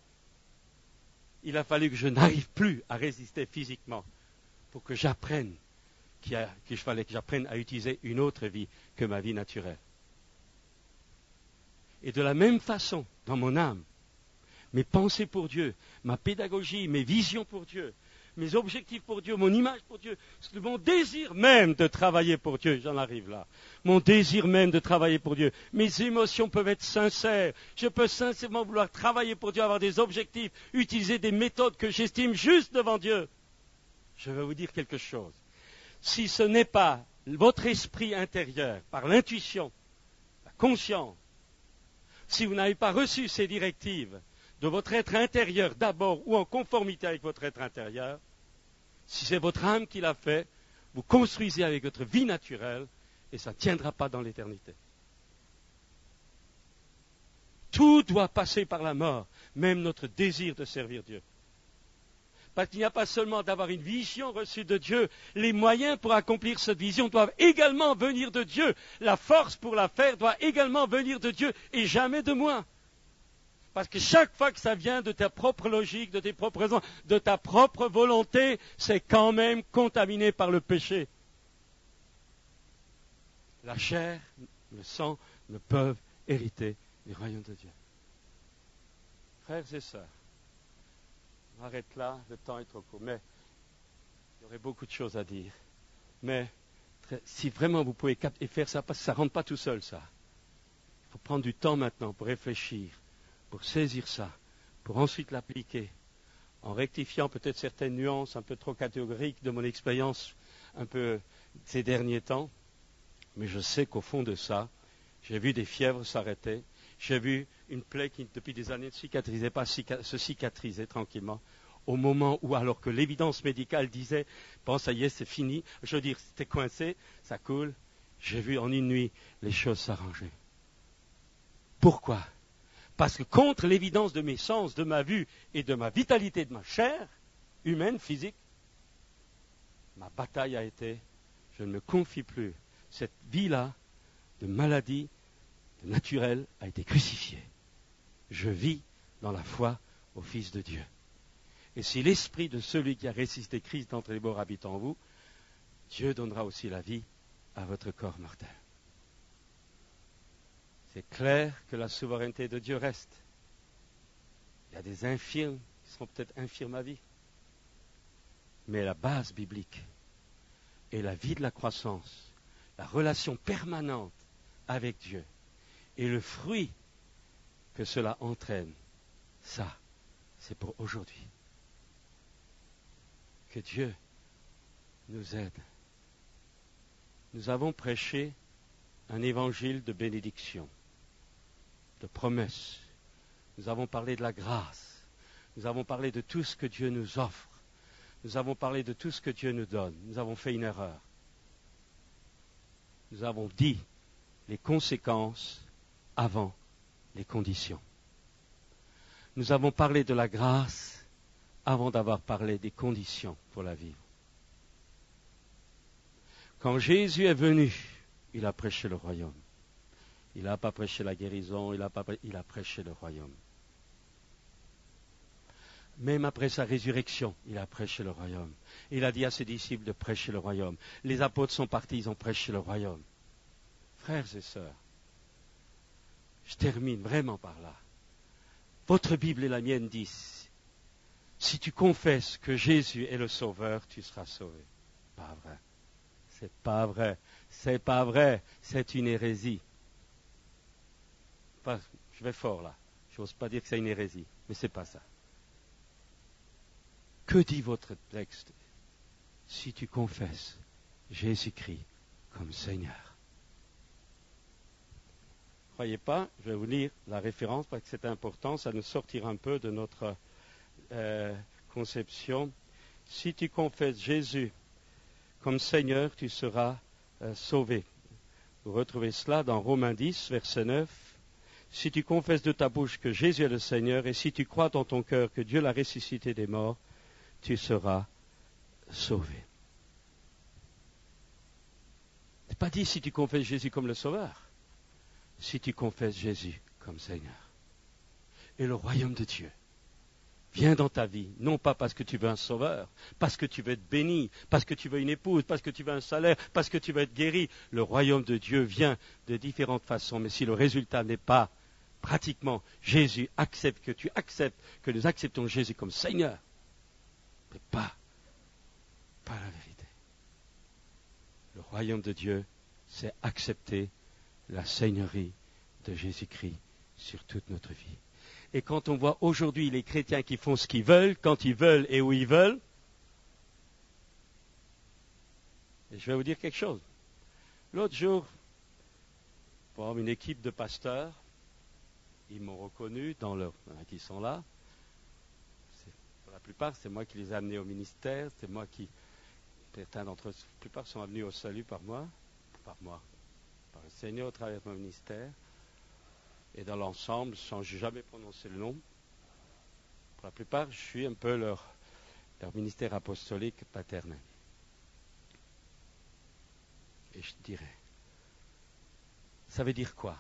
Il a fallu que je n'arrive plus à résister physiquement pour que j'apprenne qu'il fallait que j'apprenne à utiliser une autre vie que ma vie naturelle. Et de la même façon, dans mon âme, mes pensées pour Dieu, ma pédagogie, mes visions pour Dieu, mes objectifs pour Dieu, mon image pour Dieu, mon désir même de travailler pour Dieu, j'en arrive là, mon désir même de travailler pour Dieu, mes émotions peuvent être sincères, je peux sincèrement vouloir travailler pour Dieu, avoir des objectifs, utiliser des méthodes que j'estime justes devant Dieu. Je vais vous dire quelque chose. Si ce n'est pas votre esprit intérieur, par l'intuition, la conscience, si vous n'avez pas reçu ces directives de votre être intérieur d'abord ou en conformité avec votre être intérieur, si c'est votre âme qui l'a fait, vous construisez avec votre vie naturelle et ça ne tiendra pas dans l'éternité. Tout doit passer par la mort, même notre désir de servir Dieu. Parce qu'il n'y a pas seulement d'avoir une vision reçue de Dieu, les moyens pour accomplir cette vision doivent également venir de Dieu. La force pour la faire doit également venir de Dieu et jamais de moi. Parce que chaque fois que ça vient de ta propre logique, de tes propres raisons, de ta propre volonté, c'est quand même contaminé par le péché. La chair, le sang ne peuvent hériter du royaume de Dieu. Frères et sœurs, on arrête là, le temps est trop court, mais il y aurait beaucoup de choses à dire. Mais si vraiment vous pouvez capter et faire ça, parce que ça ne rentre pas tout seul, ça. Il faut prendre du temps maintenant pour réfléchir, pour saisir ça, pour ensuite l'appliquer, en rectifiant peut-être certaines nuances un peu trop catégoriques de mon expérience un peu ces derniers temps. Mais je sais qu'au fond de ça, j'ai vu des fièvres s'arrêter, J'ai vu une plaie qui, depuis des années, ne cicatrisait pas, se cicatrisait tranquillement. Au moment où, alors que l'évidence médicale disait, bon, ça y est, c'est fini, je veux dire, c'était coincé, ça coule, j'ai vu en une nuit les choses s'arranger. Pourquoi ? Parce que contre l'évidence de mes sens, de ma vue et de ma vitalité de ma chair, humaine, physique, ma bataille a été, je ne me confie plus. Cette vie-là, de maladie, de naturelle, a été crucifiée. Je vis dans la foi au Fils de Dieu. Et si l'esprit de celui qui a ressuscité Christ d'entre les morts habite en vous, Dieu donnera aussi la vie à votre corps mortel. C'est clair que la souveraineté de Dieu reste. Il y a des infirmes qui seront peut-être infirmes à vie. Mais la base biblique et la vie de la croissance, la relation permanente avec Dieu et le fruit que cela entraîne, ça, c'est pour aujourd'hui. Que Dieu nous aide. Nous avons prêché un évangile de bénédiction, de promesse. Nous avons parlé de la grâce. Nous avons parlé de tout ce que Dieu nous offre. Nous avons parlé de tout ce que Dieu nous donne. Nous avons fait une erreur. Nous avons dit les conséquences avant les conditions. Nous avons parlé de la grâce avant d'avoir parlé des conditions pour la vivre. Quand Jésus est venu, il a prêché le royaume. Il n'a pas prêché la guérison, il a prêché le royaume. Même après sa résurrection, il a prêché le royaume. Il a dit à ses disciples de prêcher le royaume. Les apôtres sont partis, ils ont prêché le royaume. Frères et sœurs, je termine vraiment par là. Votre Bible et la mienne disent, si tu confesses que Jésus est le Sauveur, tu seras sauvé. Pas vrai. C'est pas vrai. C'est pas vrai. C'est une hérésie. Je vais fort là. Je n'ose pas dire que c'est une hérésie, mais c'est pas ça. Que dit votre texte? Si tu confesses Jésus-Christ comme Seigneur. Croyez pas, je vais vous lire la référence parce que c'est important, ça nous sortira un peu de notre conception. Si tu confesses Jésus comme Seigneur, tu seras sauvé. Vous retrouvez cela dans Romains 10, verset 9. Si tu confesses de ta bouche que Jésus est le Seigneur, et si tu crois dans ton cœur que Dieu l'a ressuscité des morts, tu seras sauvé. Ce n'est pas dit si tu confesses Jésus comme le Sauveur, si tu confesses Jésus comme Seigneur. Et le royaume de Dieu vient dans ta vie, non pas parce que tu veux un sauveur, parce que tu veux être béni, parce que tu veux une épouse, parce que tu veux un salaire, parce que tu veux être guéri. Le royaume de Dieu vient de différentes façons, mais si le résultat n'est pas pratiquement Jésus accepte, que tu acceptes, que nous acceptons Jésus comme Seigneur, mais pas la vérité. Le royaume de Dieu, c'est accepter la seigneurie de Jésus-Christ sur toute notre vie. Et quand on voit aujourd'hui les chrétiens qui font ce qu'ils veulent, quand ils veulent et où ils veulent, et je vais vous dire quelque chose. L'autre jour, pour une équipe de pasteurs, ils m'ont reconnu qui sont là. Pour la plupart, c'est moi qui les ai amenés au ministère, c'est moi qui, certains d'entre eux, la plupart sont venus au salut par le Seigneur au travers de mon ministère. Et dans l'ensemble, sans jamais prononcer le nom, pour la plupart, je suis un peu leur ministère apostolique paternel. Et je dirais, ça veut dire quoi?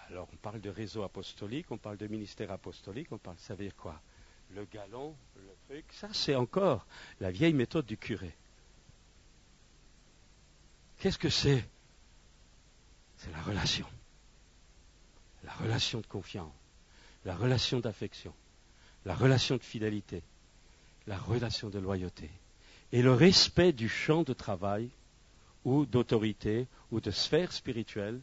Alors, on parle de réseau apostolique, on parle de ministère apostolique, ça veut dire quoi? Le galon, le truc, ça c'est encore la vieille méthode du curé. Qu'est-ce que c'est? C'est la relation. La relation de confiance, la relation d'affection, la relation de fidélité, la relation de loyauté et le respect du champ de travail ou d'autorité ou de sphère spirituelle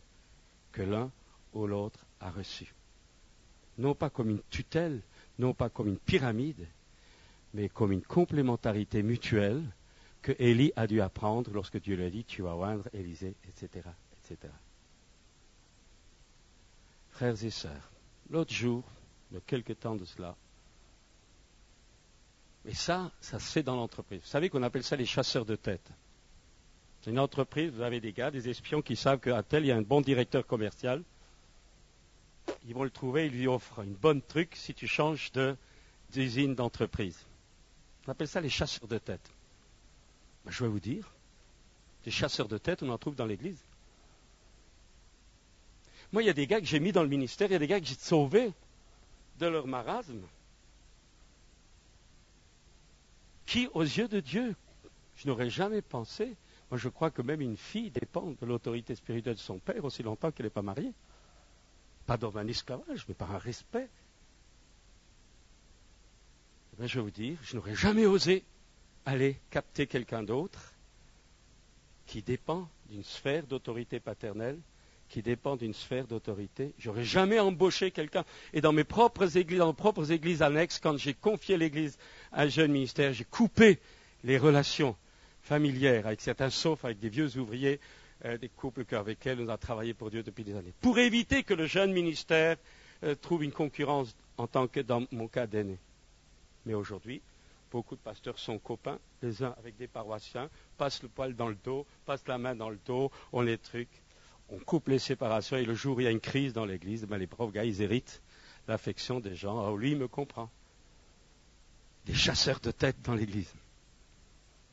que l'un ou l'autre a reçu. Non pas comme une tutelle, non pas comme une pyramide, mais comme une complémentarité mutuelle que Élie a dû apprendre lorsque Dieu lui a dit « tu vas oindre Élisée », etc., etc. Frères et sœurs, l'autre jour, il y a quelque temps de cela, et ça se fait dans l'entreprise. Vous savez qu'on appelle ça les chasseurs de tête. C'est une entreprise, vous avez des gars, des espions qui savent qu'à tel, il y a un bon directeur commercial. Ils vont le trouver, ils lui offrent une bonne truc si tu changes d'usine d'entreprise. On appelle ça les chasseurs de tête. Ben, je vais vous dire, des chasseurs de tête, on en trouve dans l'Église. Moi, il y a des gars que j'ai mis dans le ministère, il y a des gars que j'ai sauvés de leur marasme, qui, aux yeux de Dieu, je n'aurais jamais pensé. Moi, je crois que même une fille dépend de l'autorité spirituelle de son père aussi longtemps qu'elle n'est pas mariée. Pas dans un esclavage, mais par un respect. Eh bien, je vais vous dire, je n'aurais jamais osé aller capter quelqu'un d'autre qui dépend d'une sphère d'autorité paternelle, qui dépend d'une sphère d'autorité. J'aurais jamais embauché quelqu'un. Et dans mes propres églises annexes, quand j'ai confié l'église à un jeune ministère, j'ai coupé les relations familières avec certains, sauf avec des vieux ouvriers, des couples avec lesquels on a travaillé pour Dieu depuis des années. Pour éviter que le jeune ministère trouve une concurrence en tant que, dans mon cas, d'aîné. Mais aujourd'hui, beaucoup de pasteurs sont copains, les uns avec des paroissiens, passent le poil dans le dos, passent la main dans le dos, on les trucs. On coupe les séparations et le jour où il y a une crise dans l'église, ben les pauvres gars, ils héritent l'affection des gens. Oh, lui, il me comprend. Des chasseurs de tête dans l'église.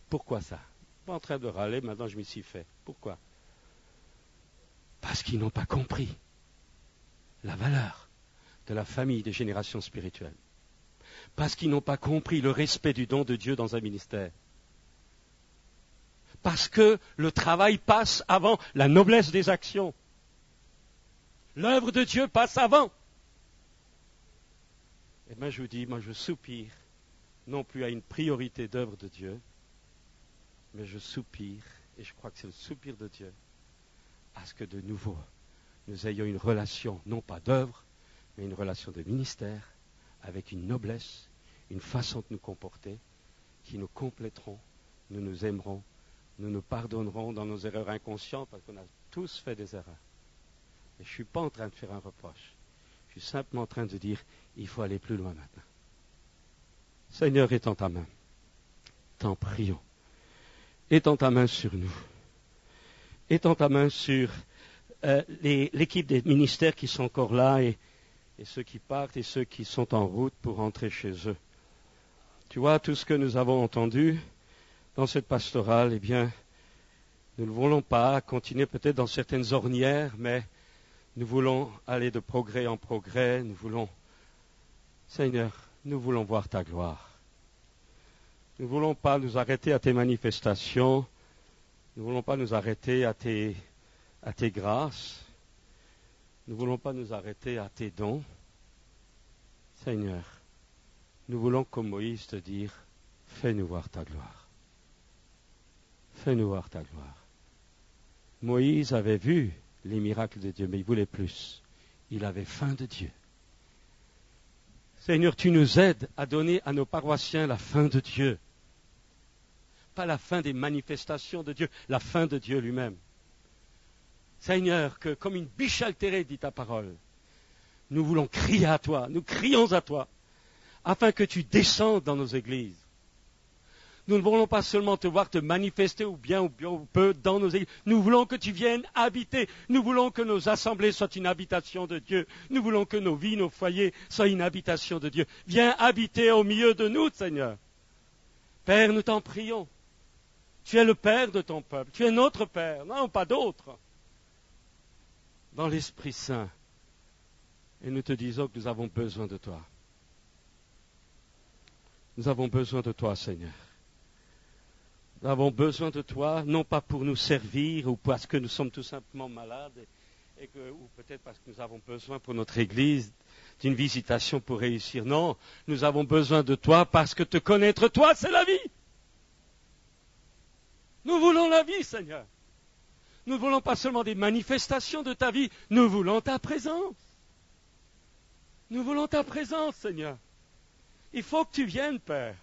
Pourquoi ça? Pas en train de râler, maintenant je m'y suis fait. Pourquoi? Parce qu'ils n'ont pas compris la valeur de la famille des générations spirituelles. Parce qu'ils n'ont pas compris le respect du don de Dieu dans un ministère. Parce que le travail passe avant la noblesse des actions. L'œuvre de Dieu passe avant. Et bien je vous dis, moi je soupire, non plus à une priorité d'œuvre de Dieu, mais je soupire, et je crois que c'est le soupir de Dieu, à ce que de nouveau, nous ayons une relation, non pas d'œuvre, mais une relation de ministère, avec une noblesse, une façon de nous comporter, qui nous compléteront, nous nous aimerons, nous nous pardonnerons dans nos erreurs inconscientes, parce qu'on a tous fait des erreurs. Et je ne suis pas en train de faire un reproche. Je suis simplement en train de dire, il faut aller plus loin maintenant. Seigneur, étends ta main. T'en prions. Étends ta main sur nous. Étends ta main sur l'équipe des ministères qui sont encore là et ceux qui partent et ceux qui sont en route pour rentrer chez eux. Tu vois, tout ce que nous avons entendu dans cette pastorale, eh bien, nous ne voulons pas continuer peut-être dans certaines ornières, mais nous voulons aller de progrès en progrès. Nous voulons, Seigneur, nous voulons voir ta gloire. Nous ne voulons pas nous arrêter à tes manifestations. Nous ne voulons pas nous arrêter à tes grâces. Nous ne voulons pas nous arrêter à tes dons. Seigneur, nous voulons, comme Moïse, te dire, fais-nous voir ta gloire. Fais-nous voir ta gloire. Moïse avait vu les miracles de Dieu, mais il voulait plus. Il avait faim de Dieu. Seigneur, tu nous aides à donner à nos paroissiens la faim de Dieu. Pas la faim des manifestations de Dieu, la faim de Dieu lui-même. Seigneur, que comme une biche altérée, dit ta parole, nous voulons crier à toi, nous crions à toi, afin que tu descendes dans nos églises. Nous ne voulons pas seulement te voir te manifester ou bien ou peu dans nos églises. Nous voulons que tu viennes habiter. Nous voulons que nos assemblées soient une habitation de Dieu. Nous voulons que nos vies, nos foyers soient une habitation de Dieu. Viens habiter au milieu de nous, Seigneur. Père, nous t'en prions. Tu es le Père de ton peuple. Tu es notre Père, non pas d'autre. Dans l'Esprit Saint. Et nous te disons que nous avons besoin de toi. Nous avons besoin de toi, Seigneur. Nous avons besoin de toi, non pas pour nous servir ou parce que nous sommes tout simplement malades, ou peut-être parce que nous avons besoin pour notre Église d'une visitation pour réussir. Non, nous avons besoin de toi parce que te connaître toi, c'est la vie. Nous voulons la vie, Seigneur. Nous ne voulons pas seulement des manifestations de ta vie, nous voulons ta présence. Nous voulons ta présence, Seigneur. Il faut que tu viennes, Père.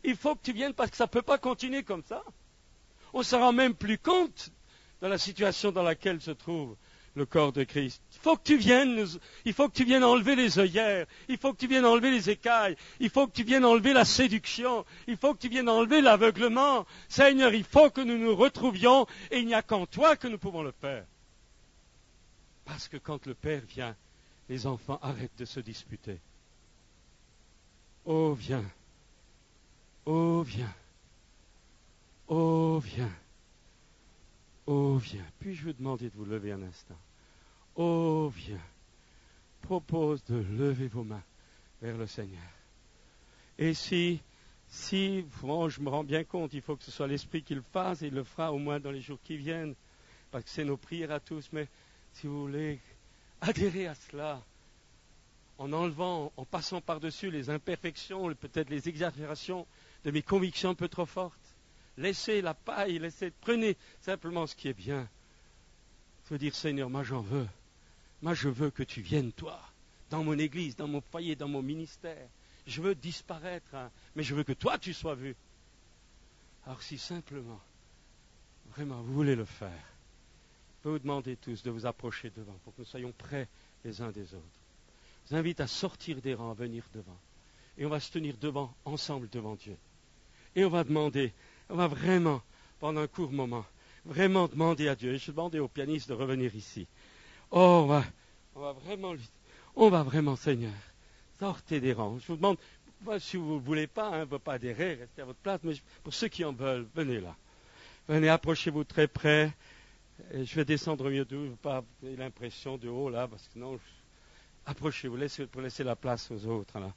Il faut que tu viennes parce que ça ne peut pas continuer comme ça. On ne se rend même plus compte de la situation dans laquelle se trouve le corps de Christ. Il faut que tu viennes enlever les œillères, il faut que tu viennes enlever les écailles, il faut que tu viennes enlever la séduction, il faut que tu viennes enlever l'aveuglement. Seigneur, il faut que nous nous retrouvions et il n'y a qu'en toi que nous pouvons le faire. Parce que quand le Père vient, les enfants arrêtent de se disputer. Oh, viens. Oh, viens. Oh, viens. Oh, viens. Puis-je vous demander de vous lever un instant? Oh, viens. Propose de lever vos mains vers le Seigneur. Et si bon, je me rends bien compte, il faut que ce soit l'Esprit qui le fasse, et il le fera au moins dans les jours qui viennent, parce que c'est nos prières à tous, mais si vous voulez adhérer à cela, en enlevant, en passant par-dessus les imperfections, peut-être les exagérations de mes convictions un peu trop fortes, laissez la paille, prenez simplement ce qui est bien. Il faut dire, Seigneur, moi j'en veux. Moi je veux que tu viennes, toi, dans mon église, dans mon foyer, dans mon ministère. Je veux disparaître, hein, mais je veux que toi tu sois vu. Alors si simplement, vraiment, vous voulez le faire, je peux vous demander tous de vous approcher devant pour que nous soyons près les uns des autres. Je vous invite à sortir des rangs, à venir devant. Et on va se tenir devant, ensemble devant Dieu. Et on va demander, on va vraiment, pendant un court moment, vraiment demander à Dieu. Et je vais demander au pianiste de revenir ici. Oh, on va vraiment, Seigneur, sortez des rangs. Je vous demande, si vous ne voulez pas, ne pas adhérer, restez à votre place, mais pour ceux qui en veulent, venez là. Venez, approchez-vous très près. Et je vais descendre mieux d'où, je ne veux pas avoir l'impression de haut là, parce que sinon, approchez-vous, pour laisser la place aux autres là.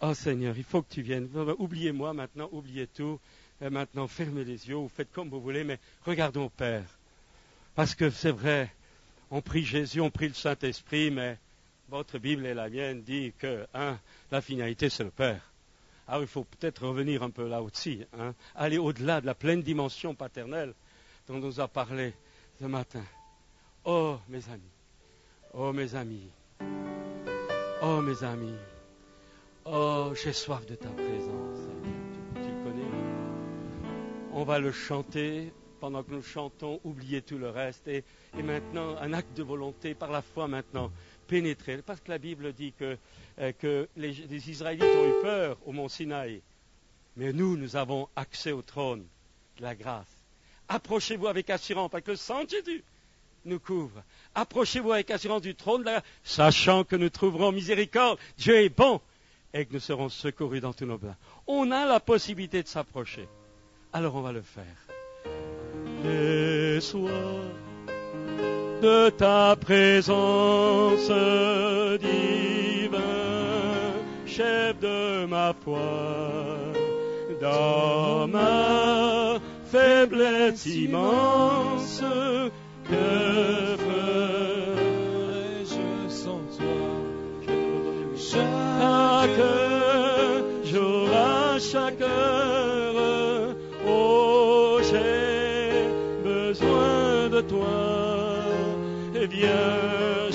Oh Seigneur, il faut que tu viennes. Oubliez-moi maintenant, oubliez tout. Et maintenant, fermez les yeux, ou faites comme vous voulez, mais regardons au Père. Parce que c'est vrai, on prie Jésus, on prie le Saint-Esprit, mais votre Bible et la mienne dit que la finalité, c'est le Père. Alors il faut peut-être revenir un peu là aussi, aller au-delà de la pleine dimension paternelle dont on nous a parlé ce matin. Oh mes amis, oh mes amis, oh mes amis, oh j'ai soif de ta présence, Seigneur. Tu le connais. On va le chanter. Pendant que nous chantons, oubliez tout le reste. Et maintenant, un acte de volonté, par la foi maintenant, pénétrer. Parce que la Bible dit que les Israélites ont eu peur au mont Sinaï. Mais nous avons accès au trône de la grâce. Approchez-vous avec assurance, parce que le sang de Jésus nous couvre. Approchez-vous avec assurance du trône de la grâce, sachant que nous trouverons miséricorde. Dieu est bon et que nous serons secourus dans tous nos besoins. On a la possibilité de s'approcher. Alors on va le faire. J'ai soif de ta présence divin, chef de ma foi, dans ma faiblesse immense, que ferais-je sans toi? Chaque jour, à chaque heure, oh, j'ai besoin de toi, et viens